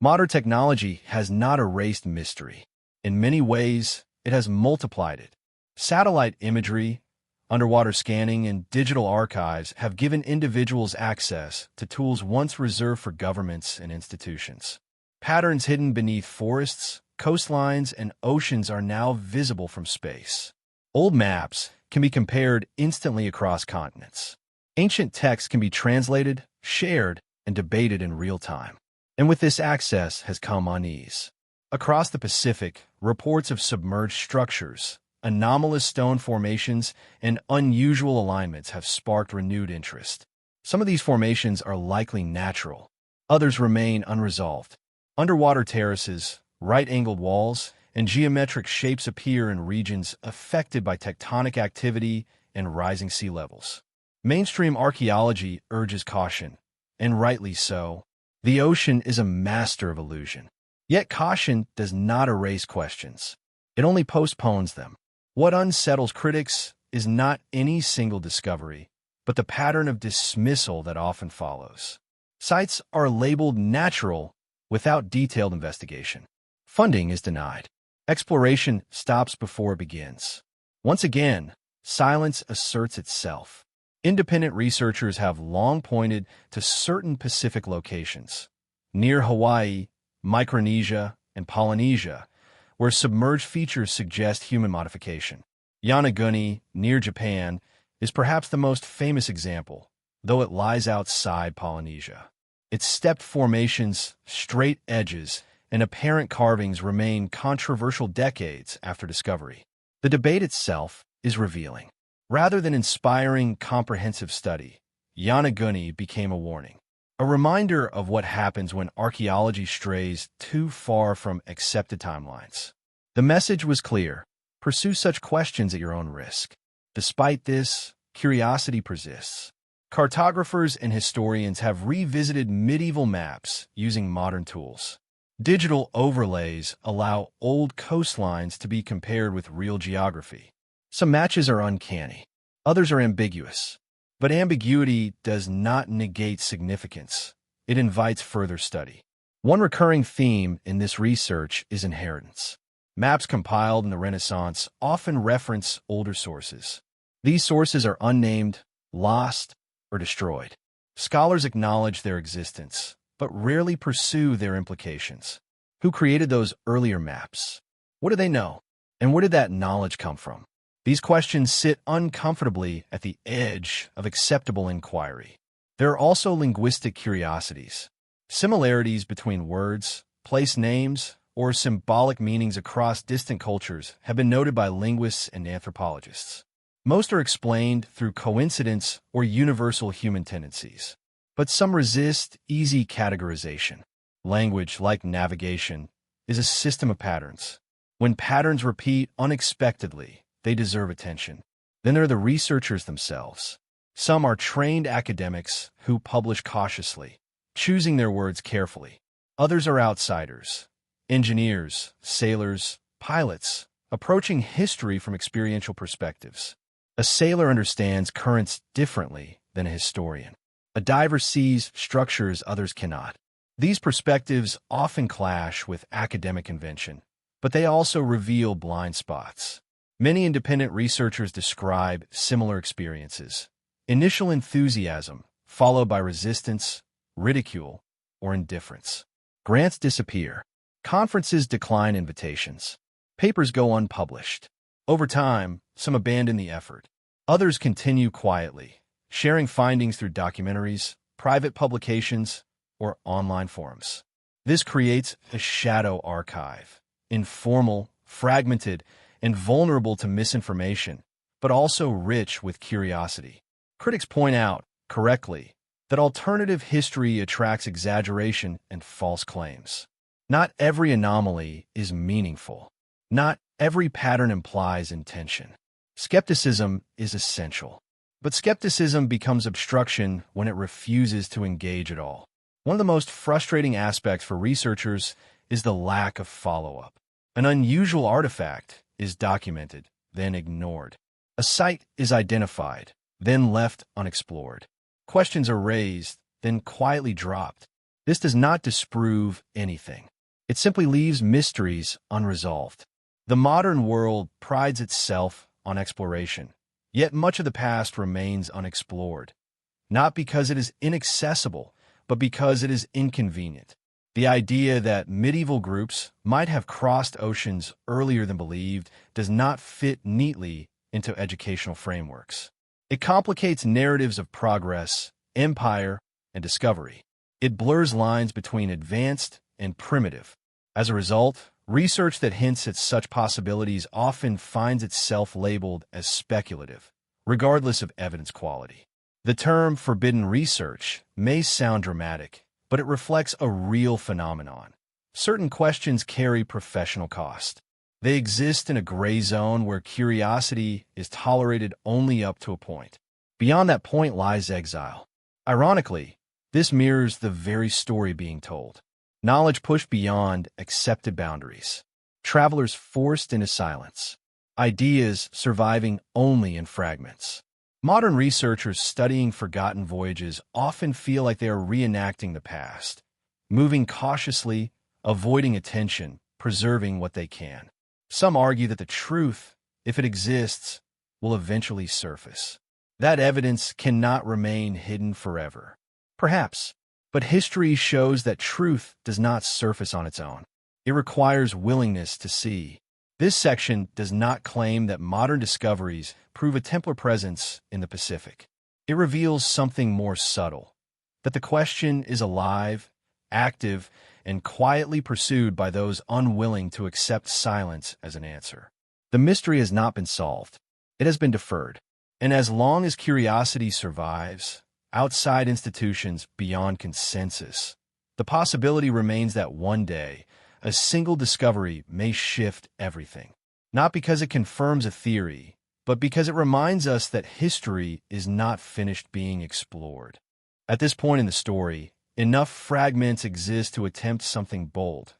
Modern technology has not erased mystery. In many ways, it has multiplied it. Satellite imagery, underwater scanning, and digital archives have given individuals access to tools once reserved for governments and institutions. Patterns hidden beneath forests, coastlines, and oceans are now visible from space. Old maps can be compared instantly across continents. Ancient texts can be translated, shared, and debated in real time. And with this access has come unease. Across the Pacific, reports of submerged structures, anomalous stone formations, and unusual alignments have sparked renewed interest. Some of these formations are likely natural. Others remain unresolved. Underwater terraces, right-angled walls, and geometric shapes appear in regions affected by tectonic activity and rising sea levels. Mainstream archaeology urges caution, and rightly so. The ocean is a master of illusion. Yet caution does not erase questions. It only postpones them. What unsettles critics is not any single discovery, but the pattern of dismissal that often follows. Sites are labeled natural without detailed investigation. Funding is denied. Exploration stops before it begins. Once again, silence asserts itself. Independent researchers have long pointed to certain Pacific locations, near Hawaii, Micronesia, and Polynesia, where submerged features suggest human modification. Yonaguni, near Japan, is perhaps the most famous example, though it lies outside Polynesia. Its stepped formations, straight edges, and apparent carvings remain controversial decades after discovery. The debate itself is revealing. Rather than inspiring comprehensive study, Yonaguni became a warning, a reminder of what happens when archaeology strays too far from accepted timelines. The message was clear: pursue such questions at your own risk. Despite this, curiosity persists. Cartographers and historians have revisited medieval maps using modern tools. Digital overlays allow old coastlines to be compared with real geography. Some matches are uncanny, others are ambiguous. But ambiguity does not negate significance. it invites further study. One recurring theme in this research is inheritance. Maps compiled in the Renaissance often reference older sources. These sources are unnamed, lost, or destroyed. Scholars acknowledge their existence, but rarely pursue their implications. Who created those earlier maps? What do they know? And where did that knowledge come from? These questions sit uncomfortably at the edge of acceptable inquiry. There are also linguistic curiosities. Similarities between words, place names, or symbolic meanings across distant cultures have been noted by linguists and anthropologists. Most are explained through coincidence or universal human tendencies, but some resist easy categorization. Language, like navigation, is a system of patterns. When patterns repeat unexpectedly, they deserve attention. Then there are the researchers themselves. Some are trained academics who publish cautiously, choosing their words carefully. Others are outsiders, engineers, sailors, pilots, approaching history from experiential perspectives. A sailor understands currents differently than a historian. A diver sees structures others cannot. These perspectives often clash with academic convention, but they also reveal blind spots. Many independent researchers describe similar experiences. Initial enthusiasm, followed by resistance, ridicule, or indifference. Grants disappear. Conferences decline invitations. Papers go unpublished. Over time, some abandon the effort. Others continue quietly, sharing findings through documentaries, private publications, or online forums. This creates a shadow archive, informal, fragmented, and vulnerable to misinformation, but also rich with curiosity. Critics point out, correctly, that alternative history attracts exaggeration and false claims. Not every anomaly is meaningful. Not every pattern implies intention. Skepticism is essential. But skepticism becomes obstruction when it refuses to engage at all. One of the most frustrating aspects for researchers is the lack of follow-up. An unusual artifact is documented, then ignored. A site is identified, then left unexplored. Questions are raised, then quietly dropped. This does not disprove anything. It simply leaves mysteries unresolved. The modern world prides itself on exploration, yet much of the past remains unexplored, not because it is inaccessible, but because it is inconvenient. The idea that medieval groups might have crossed oceans earlier than believed does not fit neatly into educational frameworks. It complicates narratives of progress, empire, and discovery. It blurs lines between advanced and primitive. As a result, research that hints at such possibilities often finds itself labeled as speculative, regardless of evidence quality. The term forbidden research may sound dramatic, but it reflects a real phenomenon. Certain questions carry professional cost. They exist in a gray zone where curiosity is tolerated only up to a point. Beyond that point lies exile. Ironically, this mirrors the very story being told. Knowledge pushed beyond accepted boundaries. Travelers forced into silence. Ideas surviving only in fragments. Modern researchers studying forgotten voyages often feel like they are reenacting the past, moving cautiously, avoiding attention, preserving what they can. Some argue that the truth, if it exists, will eventually surface. That evidence cannot remain hidden forever. Perhaps, but history shows that truth does not surface on its own. It requires willingness to see. This section does not claim that modern discoveries prove a Templar presence in the Pacific. It reveals something more subtle, that the question is alive, active, and quietly pursued by those unwilling to accept silence as an answer. The mystery has not been solved. It has been deferred. And as long as curiosity survives, outside institutions beyond consensus, the possibility remains that one day, a single discovery may shift everything. Not because it confirms a theory, but because it reminds us that history is not finished being explored. At this point in the story, enough fragments exist to attempt something bold.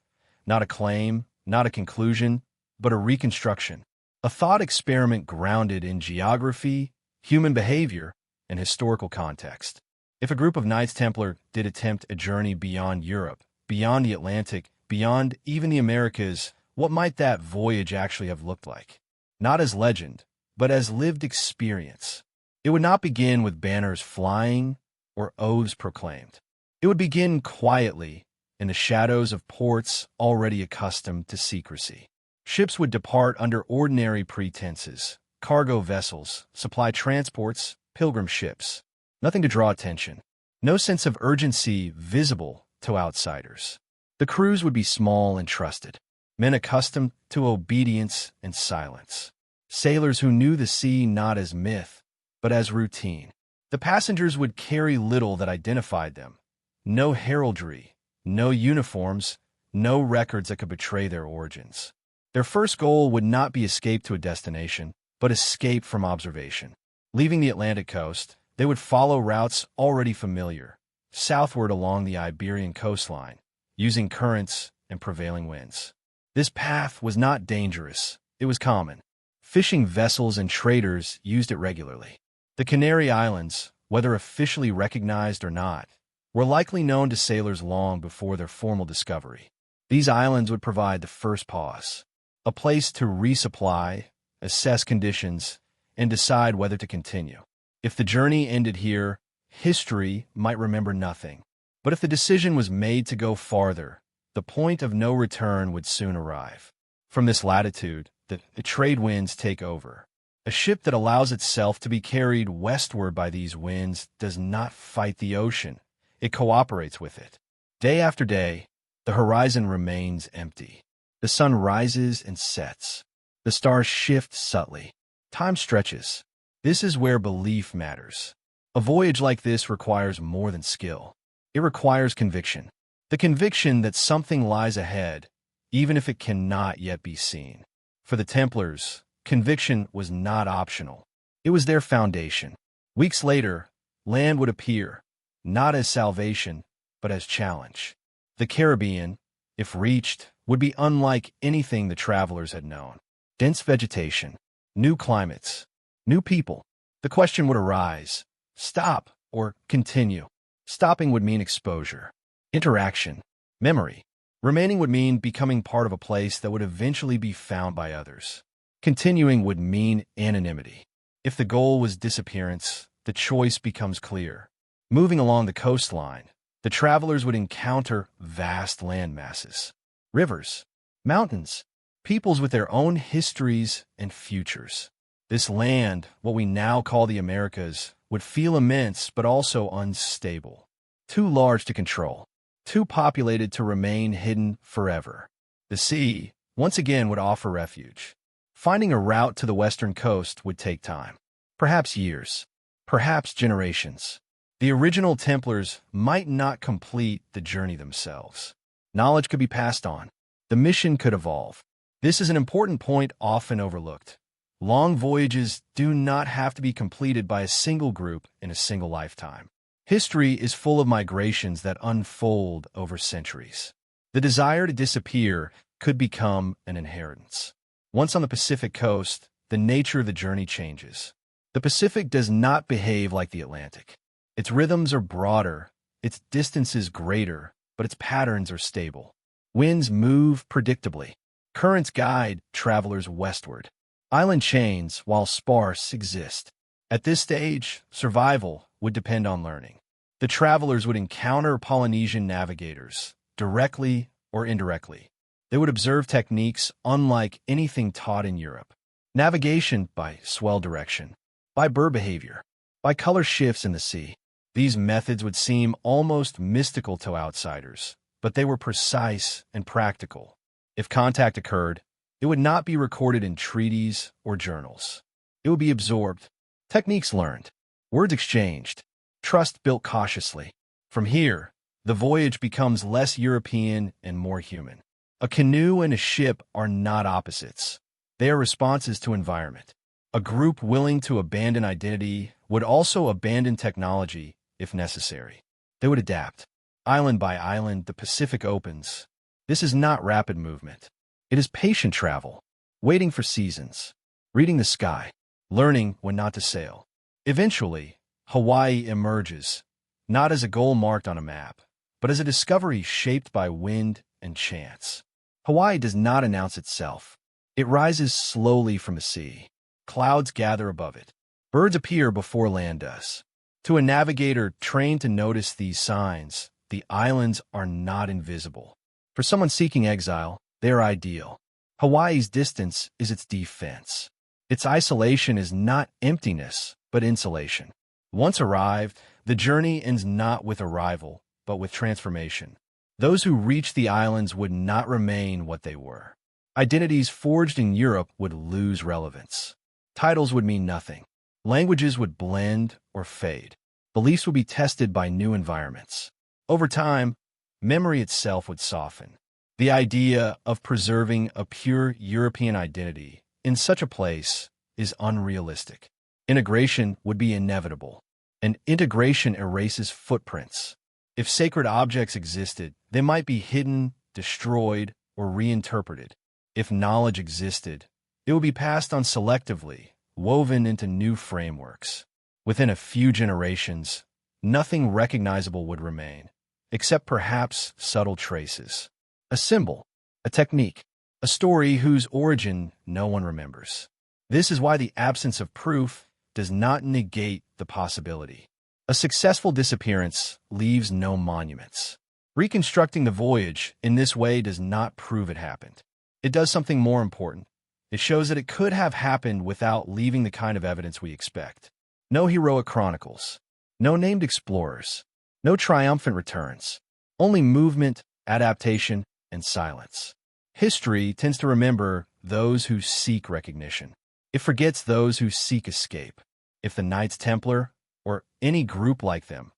Not a claim, not a conclusion, but a reconstruction. A thought experiment grounded in geography, human behavior, and historical context. If a group of Knights Templar did attempt a journey beyond Europe, beyond the Atlantic, beyond even the Americas, what might that voyage actually have looked like? Not as legend, but as lived experience. It would not begin with banners flying or oaths proclaimed. It would begin quietly, in the shadows of ports already accustomed to secrecy. Ships would depart under ordinary pretenses, cargo vessels, supply transports, pilgrim ships. Nothing to draw attention. No sense of urgency visible to outsiders. The crews would be small and trusted, men accustomed to obedience and silence. Sailors who knew the sea not as myth, but as routine. The passengers would carry little that identified them. No heraldry, no uniforms, no records that could betray their origins. Their first goal would not be escape to a destination, but escape from observation. Leaving the Atlantic coast, they would follow routes already familiar, southward along the Iberian coastline, using currents and prevailing winds. This path was not dangerous, it was common. Fishing vessels and traders used it regularly. The Canary Islands, whether officially recognized or not, were likely known to sailors long before their formal discovery. These islands would provide the first pause, a place to resupply, assess conditions, and decide whether to continue. If the journey ended here, history might remember nothing. But if the decision was made to go farther, the point of no return would soon arrive. From this latitude, the trade winds take over. A ship that allows itself to be carried westward by these winds does not fight the ocean. It cooperates with it. Day after day, the horizon remains empty. The sun rises and sets. The stars shift subtly. Time stretches. This is where belief matters. A voyage like this requires more than skill. It requires conviction. The conviction that something lies ahead, even if it cannot yet be seen. For the Templars, conviction was not optional. It was their foundation. Weeks later, land would appear, not as salvation, but as challenge. The Caribbean, if reached, would be unlike anything the travelers had known. Dense vegetation, new climates, new people. The question would arise, stop or continue. Stopping would mean exposure, interaction, memory. Remaining would mean becoming part of a place that would eventually be found by others. Continuing would mean anonymity. If the goal was disappearance, the choice becomes clear. Moving along the coastline, the travelers would encounter vast land masses, rivers, mountains, peoples with their own histories and futures. This land, what we now call the Americas, would feel immense but also unstable. Too large to control, too populated to remain hidden forever. The sea, once again, would offer refuge. Finding a route to the western coast would take time. Perhaps years, perhaps generations. The original Templars might not complete the journey themselves. Knowledge could be passed on. The mission could evolve. This is an important point often overlooked. Long voyages do not have to be completed by a single group in a single lifetime. History is full of migrations that unfold over centuries. The desire to disappear could become an inheritance. Once on the Pacific coast, the nature of the journey changes. The Pacific does not behave like the Atlantic. Its rhythms are broader, its distances greater, but its patterns are stable. Winds move predictably. Currents guide travelers westward. Island chains, while sparse, exist. At this stage, survival would depend on learning. The travelers would encounter Polynesian navigators, directly or indirectly. They would observe techniques unlike anything taught in Europe. Navigation by swell direction, by bird behavior, by color shifts in the sea. These methods would seem almost mystical to outsiders, but they were precise and practical. If contact occurred, it would not be recorded in treaties or journals. It would be absorbed, techniques learned, words exchanged, trust built cautiously. From here, the voyage becomes less European and more human. A canoe and a ship are not opposites. They are responses to environment. A group willing to abandon identity would also abandon technology if necessary. They would adapt. Island by island, the Pacific opens. This is not rapid movement. It is patient travel, waiting for seasons, reading the sky, learning when not to sail. Eventually, Hawaii emerges, not as a goal marked on a map, but as a discovery shaped by wind and chance. Hawaii does not announce itself. It rises slowly from the sea. Clouds gather above it. Birds appear before land does. To a navigator trained to notice these signs, the islands are not invisible. For someone seeking exile, they are ideal. Hawaii's distance is its defense. Its isolation is not emptiness, but insulation. Once arrived, the journey ends not with arrival, but with transformation. Those who reach the islands would not remain what they were. Identities forged in Europe would lose relevance. Titles would mean nothing. Languages would blend or fade. Beliefs would be tested by new environments. Over time, memory itself would soften. The idea of preserving a pure European identity in such a place is unrealistic. Integration would be inevitable, and integration erases footprints. If sacred objects existed, they might be hidden, destroyed, or reinterpreted. If knowledge existed, it would be passed on selectively, woven into new frameworks. Within a few generations, nothing recognizable would remain, except perhaps subtle traces. A symbol, a technique, a story whose origin no one remembers. This is why the absence of proof does not negate the possibility. A successful disappearance leaves no monuments. Reconstructing the voyage in this way does not prove it happened. It does something more important. It shows that it could have happened without leaving the kind of evidence we expect. No heroic chronicles, no named explorers, no triumphant returns, only movement, adaptation, and silence. History tends to remember those who seek recognition. It forgets those who seek escape. If the Knights Templar, or any group like them,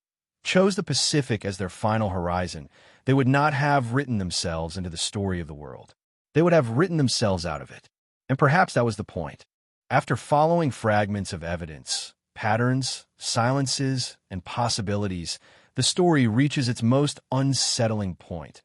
chose the Pacific as their final horizon, they would not have written themselves into the story of the world. They would have written themselves out of it. And perhaps that was the point. After following fragments of evidence, patterns, silences, and possibilities, the story reaches its most unsettling point.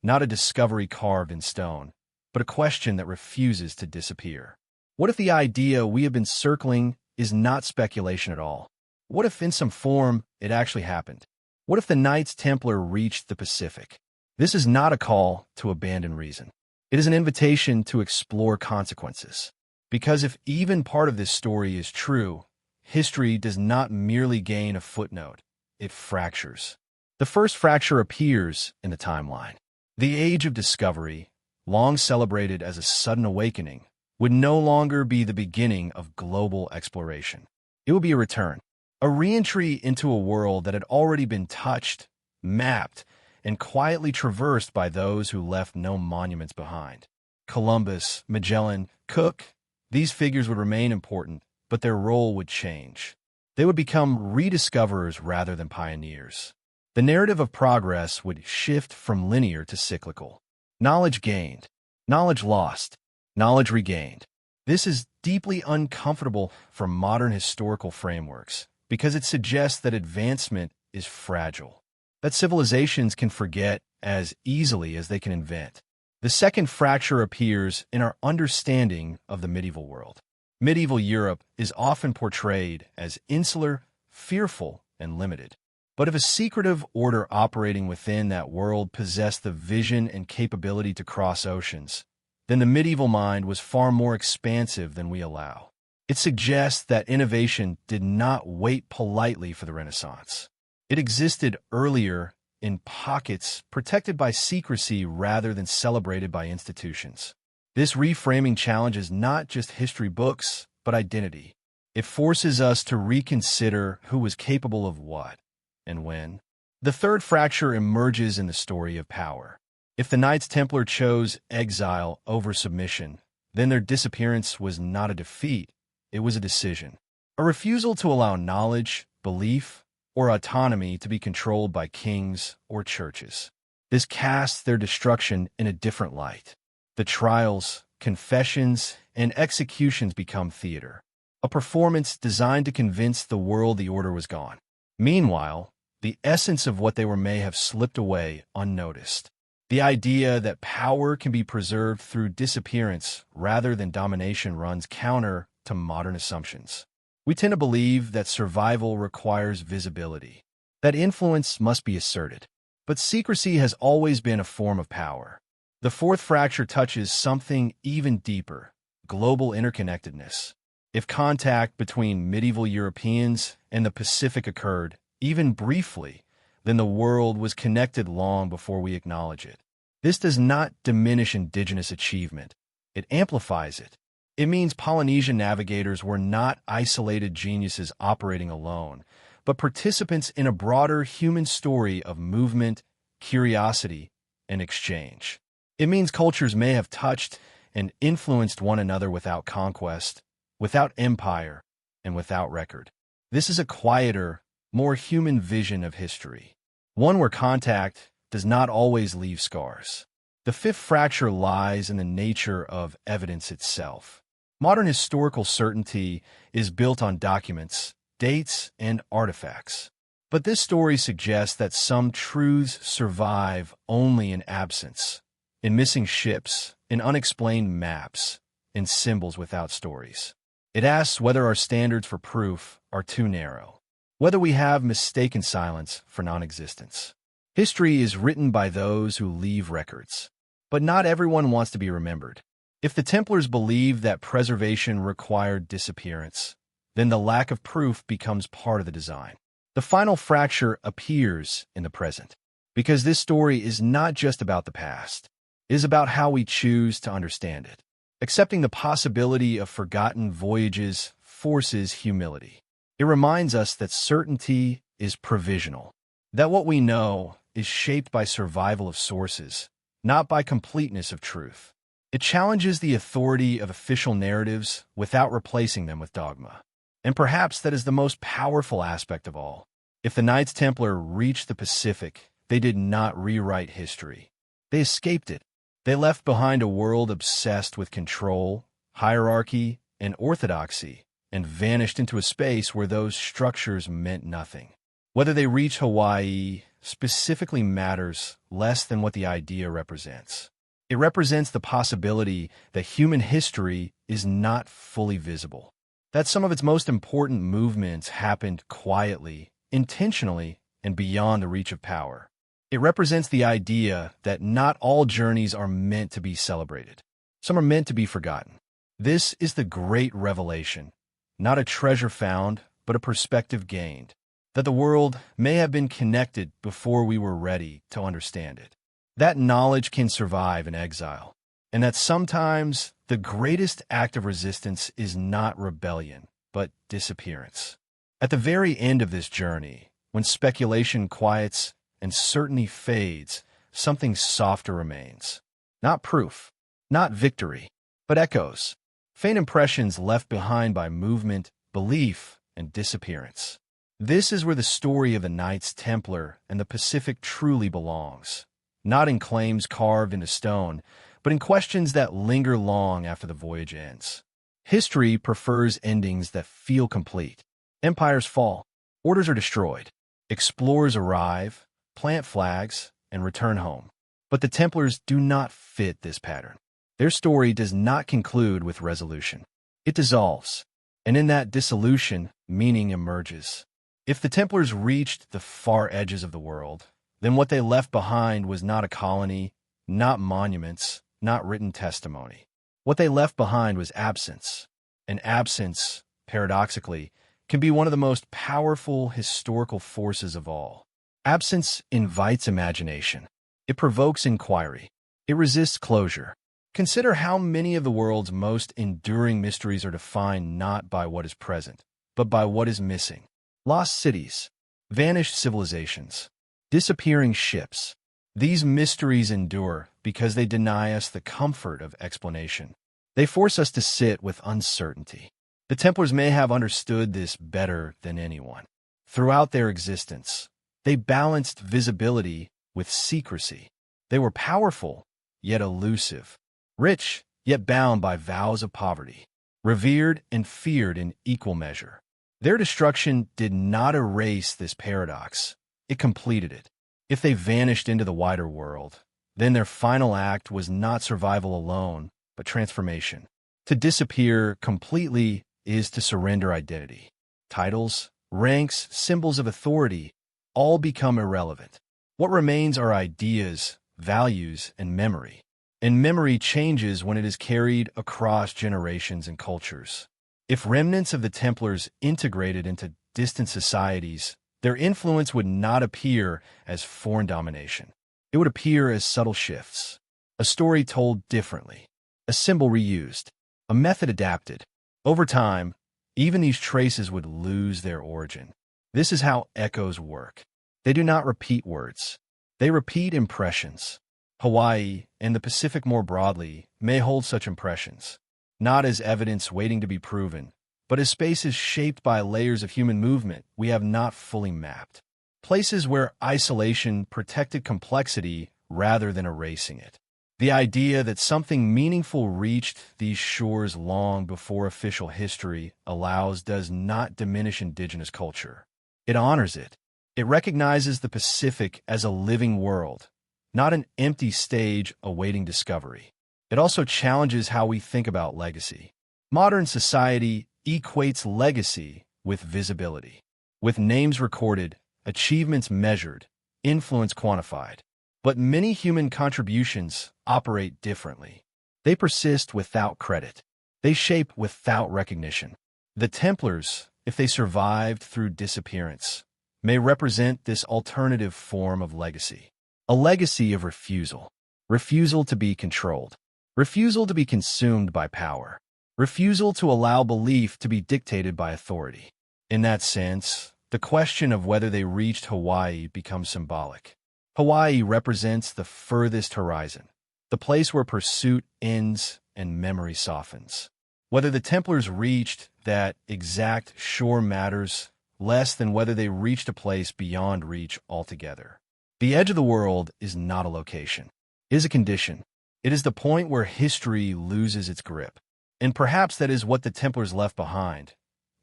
Not a discovery carved in stone, but a question that refuses to disappear. What if the idea we have been circling is not speculation at all? What if in some form it actually happened? What if the Knights Templar reached the Pacific? This is not a call to abandon reason. It is an invitation to explore consequences. Because if even part of this story is true, history does not merely gain a footnote, it fractures. The first fracture appears in the timeline. The age of discovery, long celebrated as a sudden awakening, would no longer be the beginning of global exploration. It would be a return, a re-entry into a world that had already been touched, mapped, and quietly traversed by those who left no monuments behind. Columbus, Magellan, Cook, these figures would remain important, but their role would change. They would become rediscoverers rather than pioneers. The narrative of progress would shift from linear to cyclical. Knowledge gained, knowledge lost, knowledge regained. This is deeply uncomfortable for modern historical frameworks because it suggests that advancement is fragile, that civilizations can forget as easily as they can invent. The second fracture appears in our understanding of the medieval world. Medieval Europe is often portrayed as insular, fearful, and limited. But if a secretive order operating within that world possessed the vision and capability to cross oceans, then the medieval mind was far more expansive than we allow. It suggests that innovation did not wait politely for the Renaissance. It existed earlier in pockets protected by secrecy rather than celebrated by institutions. This reframing challenges not just history books, but identity. It forces us to reconsider who was capable of what and when. The third fracture emerges in the story of power. If the Knights Templar chose exile over submission, then their disappearance was not a defeat, it was a decision. A refusal to allow knowledge, belief, or autonomy to be controlled by kings or churches. This casts their destruction in a different light. The trials, confessions, and executions become theater, a performance designed to convince the world the order was gone. Meanwhile, the essence of what they were may have slipped away unnoticed. The idea that power can be preserved through disappearance rather than domination runs counter to modern assumptions. We tend to believe that survival requires visibility. That influence must be asserted. But secrecy has always been a form of power. The fourth fracture touches something even deeper: global interconnectedness. If contact between medieval Europeans and the Pacific occurred, even briefly, then the world was connected long before we acknowledge it. This does not diminish indigenous achievement. It amplifies it. It means Polynesian navigators were not isolated geniuses operating alone, but participants in a broader human story of movement, curiosity, and exchange. It means cultures may have touched and influenced one another without conquest, without empire, and without record. This is a quieter, more human vision of history, one where contact does not always leave scars. The fifth fracture lies in the nature of evidence itself. Modern historical certainty is built on documents, dates, and artifacts. But this story suggests that some truths survive only in absence, in missing ships, in unexplained maps, in symbols without stories. It asks whether our standards for proof are too narrow, whether we have mistaken silence for non-existence. History is written by those who leave records, but not everyone wants to be remembered. If the Templars believed that preservation required disappearance, then the lack of proof becomes part of the design. The final fracture appears in the present, because this story is not just about the past. It is about how we choose to understand it. Accepting the possibility of forgotten voyages forces humility. It reminds us that certainty is provisional, that what we know is shaped by survival of sources, not by completeness of truth. It challenges the authority of official narratives without replacing them with dogma. And perhaps that is the most powerful aspect of all. If the Knights Templar reached the Pacific, they did not rewrite history. They escaped it. They left behind a world obsessed with control, hierarchy, and orthodoxy, and vanished into a space where those structures meant nothing. Whether they reach Hawaii specifically matters less than what the idea represents. It represents the possibility that human history is not fully visible, that some of its most important movements happened quietly, intentionally, and beyond the reach of power. It represents the idea that not all journeys are meant to be celebrated. Some are meant to be forgotten. This is the great revelation, not a treasure found, but a perspective gained, that the world may have been connected before we were ready to understand it. That knowledge can survive in exile, and that sometimes the greatest act of resistance is not rebellion, but disappearance. At the very end of this journey, when speculation quiets and certainty fades, something softer remains. Not proof, not victory, but echoes, faint impressions left behind by movement, belief, and disappearance. This is where the story of the Knights Templar and the Pacific truly belongs, not in claims carved into stone, but in questions that linger long after the voyage ends. History prefers endings that feel complete. Empires fall, orders are destroyed, explorers arrive, plant flags, and return home. But the Templars do not fit this pattern. Their story does not conclude with resolution. It dissolves, and in that dissolution, meaning emerges. If the Templars reached the far edges of the world, then what they left behind was not a colony, not monuments, not written testimony. What they left behind was absence. And absence, paradoxically, can be one of the most powerful historical forces of all. Absence invites imagination. It provokes inquiry. It resists closure. Consider how many of the world's most enduring mysteries are defined not by what is present, but by what is missing. Lost cities, vanished civilizations, disappearing ships. These mysteries endure because they deny us the comfort of explanation. They force us to sit with uncertainty. The Templars may have understood this better than anyone. Throughout their existence, they balanced visibility with secrecy. They were powerful, yet elusive, rich, yet bound by vows of poverty, revered and feared in equal measure. Their destruction did not erase this paradox. It completed it. If they vanished into the wider world, then their final act was not survival alone, but transformation. To disappear completely is to surrender identity. Titles, ranks, symbols of authority, all become irrelevant. What remains are ideas, values, and memory. And memory changes when it is carried across generations and cultures. If remnants of the Templars integrated into distant societies, their influence would not appear as foreign domination. It would appear as subtle shifts, a story told differently, a symbol reused, a method adapted. Over time, even these traces would lose their origin. This is how echoes work. They do not repeat words. They repeat impressions. Hawaii, and the Pacific more broadly, may hold such impressions, not as evidence waiting to be proven, but as spaces shaped by layers of human movement we have not fully mapped. Places where isolation protected complexity rather than erasing it. The idea that something meaningful reached these shores long before official history allows does not diminish indigenous culture. It honors it. It recognizes the Pacific as a living world, not an empty stage awaiting discovery. It also challenges how we think about legacy. Modern society equates legacy with visibility, with names recorded, achievements measured, influence quantified. But many human contributions operate differently. They persist without credit. They shape without recognition. The Templars, if they survived through disappearance, may represent this alternative form of legacy. A legacy of refusal. Refusal to be controlled. Refusal to be consumed by power. Refusal to allow belief to be dictated by authority. In that sense, the question of whether they reached Hawaii becomes symbolic. Hawaii represents the furthest horizon, the place where pursuit ends and memory softens. Whether the Templars reached that exact shore matters less than whether they reached a place beyond reach altogether. The edge of the world is not a location. It is a condition. It is the point where history loses its grip. And perhaps that is what the Templars left behind.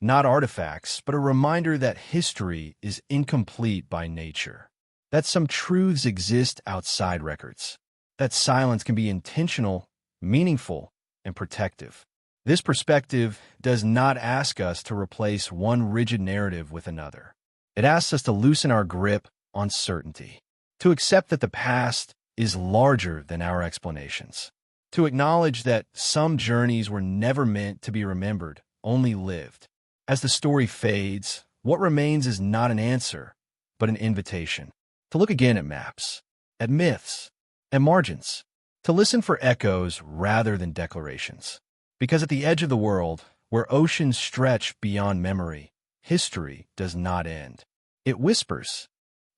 Not artifacts, but a reminder that history is incomplete by nature. That some truths exist outside records. That silence can be intentional, meaningful, and protective. This perspective does not ask us to replace one rigid narrative with another. It asks us to loosen our grip on certainty, to accept that the past is larger than our explanations, to acknowledge that some journeys were never meant to be remembered, only lived. As the story fades, what remains is not an answer, but an invitation. To look again at maps, at myths, at margins, to listen for echoes rather than declarations. Because at the edge of the world, where oceans stretch beyond memory, history does not end. It whispers.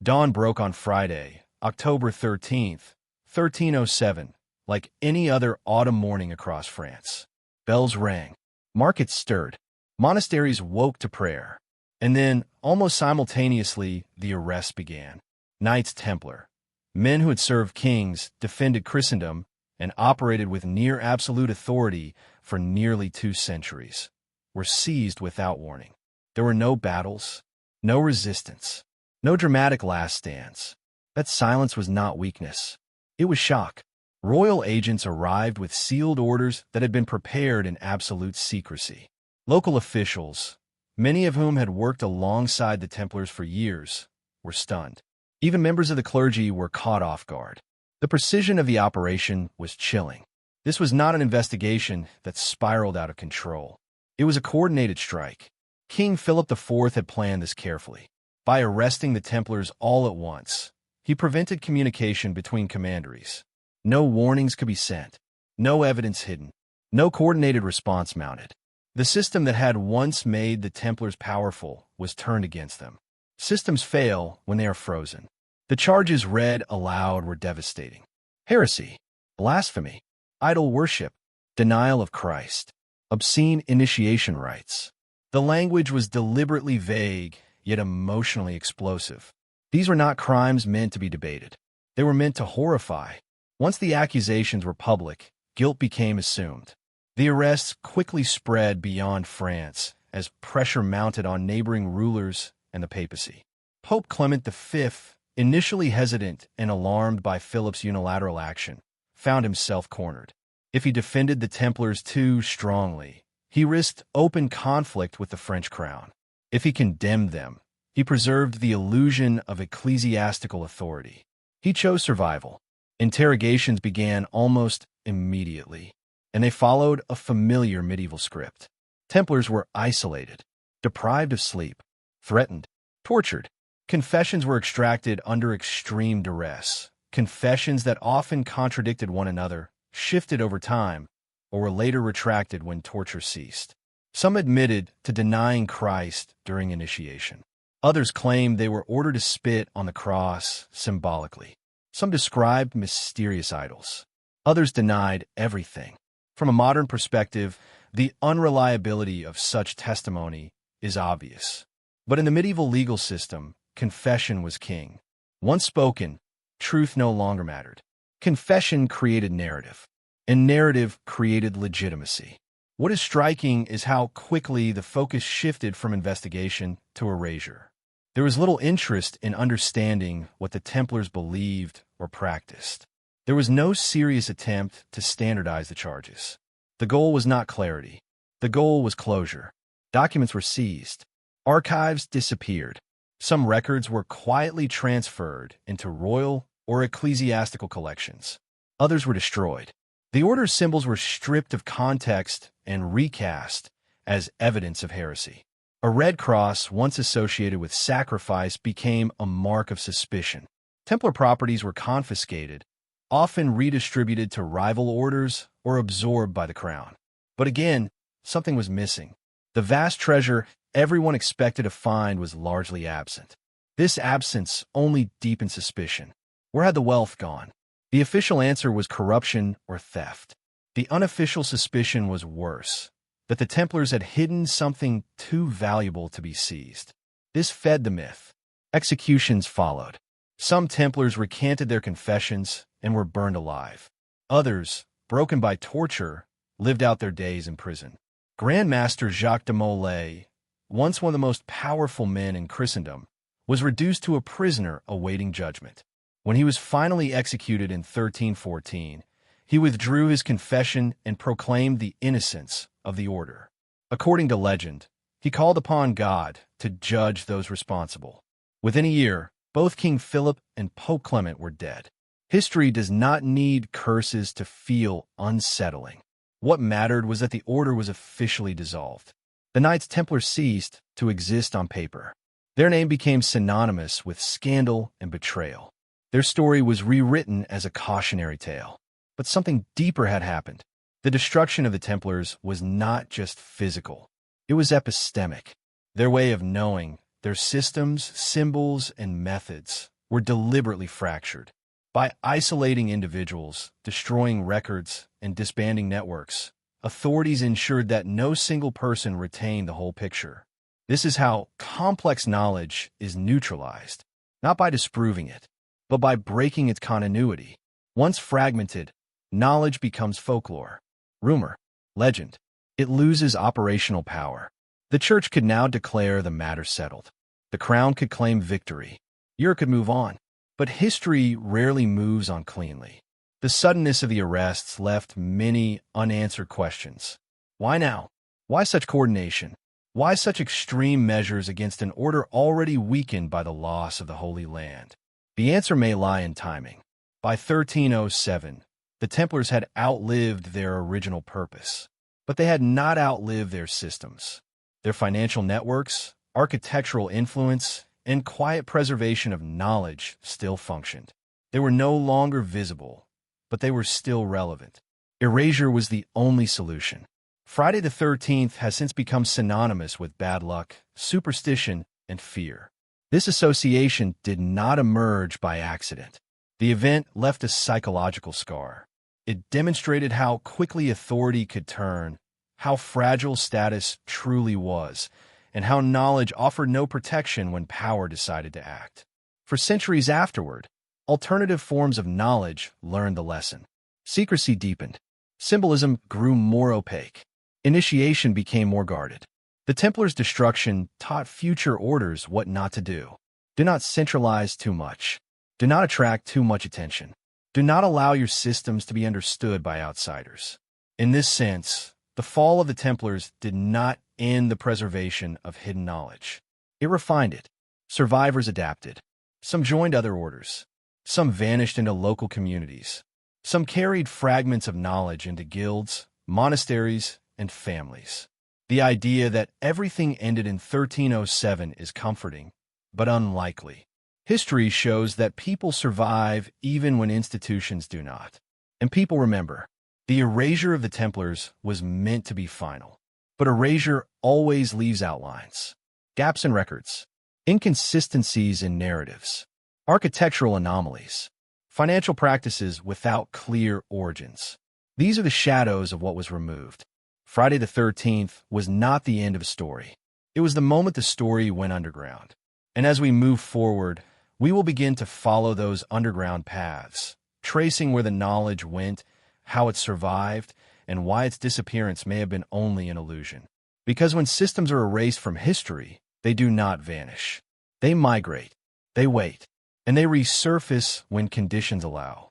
Dawn broke on Friday, October 13th, 1307, like any other autumn morning across France. Bells rang. Markets stirred. Monasteries woke to prayer. And then, almost simultaneously, the arrests began. Knights Templar, men who had served kings, defended Christendom, and operated with near-absolute authority for nearly 2 centuries, were seized without warning. There were no battles, no resistance, no dramatic last stands. That silence was not weakness. It was shock. Royal agents arrived with sealed orders that had been prepared in absolute secrecy. Local officials, many of whom had worked alongside the Templars for years, were stunned. Even members of the clergy were caught off guard. The precision of the operation was chilling. This was not an investigation that spiraled out of control. It was a coordinated strike. King Philip IV had planned this carefully. By arresting the Templars all at once, he prevented communication between commanderies. No warnings could be sent, no evidence hidden, no coordinated response mounted. The system that had once made the Templars powerful was turned against them. Systems fail when they are frozen. The charges read aloud were devastating. Heresy, blasphemy, idol worship, denial of Christ, obscene initiation rites. The language was deliberately vague, yet emotionally explosive. These were not crimes meant to be debated. They were meant to horrify. Once the accusations were public, guilt became assumed. The arrests quickly spread beyond France as pressure mounted on neighboring rulers and the papacy. Pope Clement V, initially hesitant and alarmed by Philip's unilateral action, found himself cornered. If he defended the Templars too strongly, he risked open conflict with the French crown. If he condemned them, He preserved the illusion of ecclesiastical authority. He chose survival. Interrogations began almost immediately, and they followed a familiar medieval script. Templars were isolated, deprived of sleep, threatened, tortured. Confessions were extracted under extreme duress. Confessions that often contradicted one another, shifted over time, or were later retracted when torture ceased. Some admitted to denying Christ during initiation. Others claimed they were ordered to spit on the cross symbolically. Some described mysterious idols. Others denied everything. From a modern perspective, the unreliability of such testimony is obvious. But in the medieval legal system, confession was king. Once spoken, truth no longer mattered. Confession created narrative, and narrative created legitimacy. What is striking is how quickly the focus shifted from investigation to erasure. There was little interest in understanding what the Templars believed or practiced. There was no serious attempt to standardize the charges. The goal was not clarity. The goal was closure. Documents were seized. Archives disappeared. Some records were quietly transferred into royal or ecclesiastical collections. Others were destroyed. The order's symbols were stripped of context and recast as evidence of heresy. A red cross, once associated with sacrifice, became a mark of suspicion. Templar properties were confiscated, often redistributed to rival orders or absorbed by the crown. But again, something was missing. The vast treasure everyone expected to find was largely absent. This absence only deepened suspicion. Where had the wealth gone? The official answer was corruption or theft. The unofficial suspicion was worse, that the Templars had hidden something too valuable to be seized. This fed the myth. Executions followed. Some Templars recanted their confessions and were burned alive. Others, broken by torture, lived out their days in prison. Grand Master Jacques de Molay, once one of the most powerful men in Christendom, was reduced to a prisoner awaiting judgment. When he was finally executed in 1314, he withdrew his confession and proclaimed the innocence of the order. According to legend, he called upon God to judge those responsible. Within a year, both King Philip and Pope Clement were dead. History does not need curses to feel unsettling. What mattered was that the order was officially dissolved. The Knights Templar ceased to exist on paper. Their name became synonymous with scandal and betrayal. Their story was rewritten as a cautionary tale. But something deeper had happened. The destruction of the Templars was not just physical. It was epistemic. Their way of knowing, their systems, symbols, and methods were deliberately fractured. By isolating individuals, destroying records, and disbanding networks, authorities ensured that no single person retained the whole picture. This is how complex knowledge is neutralized, not by disproving it, but by breaking its continuity. Once fragmented, knowledge becomes folklore, rumor, legend. It loses operational power. The Church could now declare the matter settled. The Crown could claim victory. Europe could move on. But history rarely moves on cleanly. The suddenness of the arrests left many unanswered questions. Why now? Why such coordination? Why such extreme measures against an order already weakened by the loss of the Holy Land? The answer may lie in timing. By 1307, the Templars had outlived their original purpose, but they had not outlived their systems. Their financial networks, architectural influence, and quiet preservation of knowledge still functioned. They were no longer visible, but they were still relevant. Erasure was the only solution. Friday the 13th has since become synonymous with bad luck, superstition, and fear. This association did not emerge by accident. The event left a psychological scar. It demonstrated how quickly authority could turn, how fragile status truly was, and how knowledge offered no protection when power decided to act. For centuries afterward, alternative forms of knowledge learned the lesson. Secrecy deepened. Symbolism grew more opaque. Initiation became more guarded. The Templars' destruction taught future orders what not to do. Do not centralize too much. Do not attract too much attention. Do not allow your systems to be understood by outsiders. In this sense, the fall of the Templars did not end the preservation of hidden knowledge. It refined it. Survivors adapted. Some joined other orders. Some vanished into local communities. Some carried fragments of knowledge into guilds, monasteries, and families. The idea that everything ended in 1307 is comforting, but unlikely. History shows that people survive even when institutions do not. And people remember, the erasure of the Templars was meant to be final. But erasure always leaves outlines, gaps in records, inconsistencies in narratives, architectural anomalies, financial practices without clear origins. These are the shadows of what was removed. Friday the 13th was not the end of a story. It was the moment the story went underground. And as we move forward, we will begin to follow those underground paths, tracing where the knowledge went, how it survived, and why its disappearance may have been only an illusion. Because when systems are erased from history, they do not vanish. They migrate, they wait, and they resurface when conditions allow.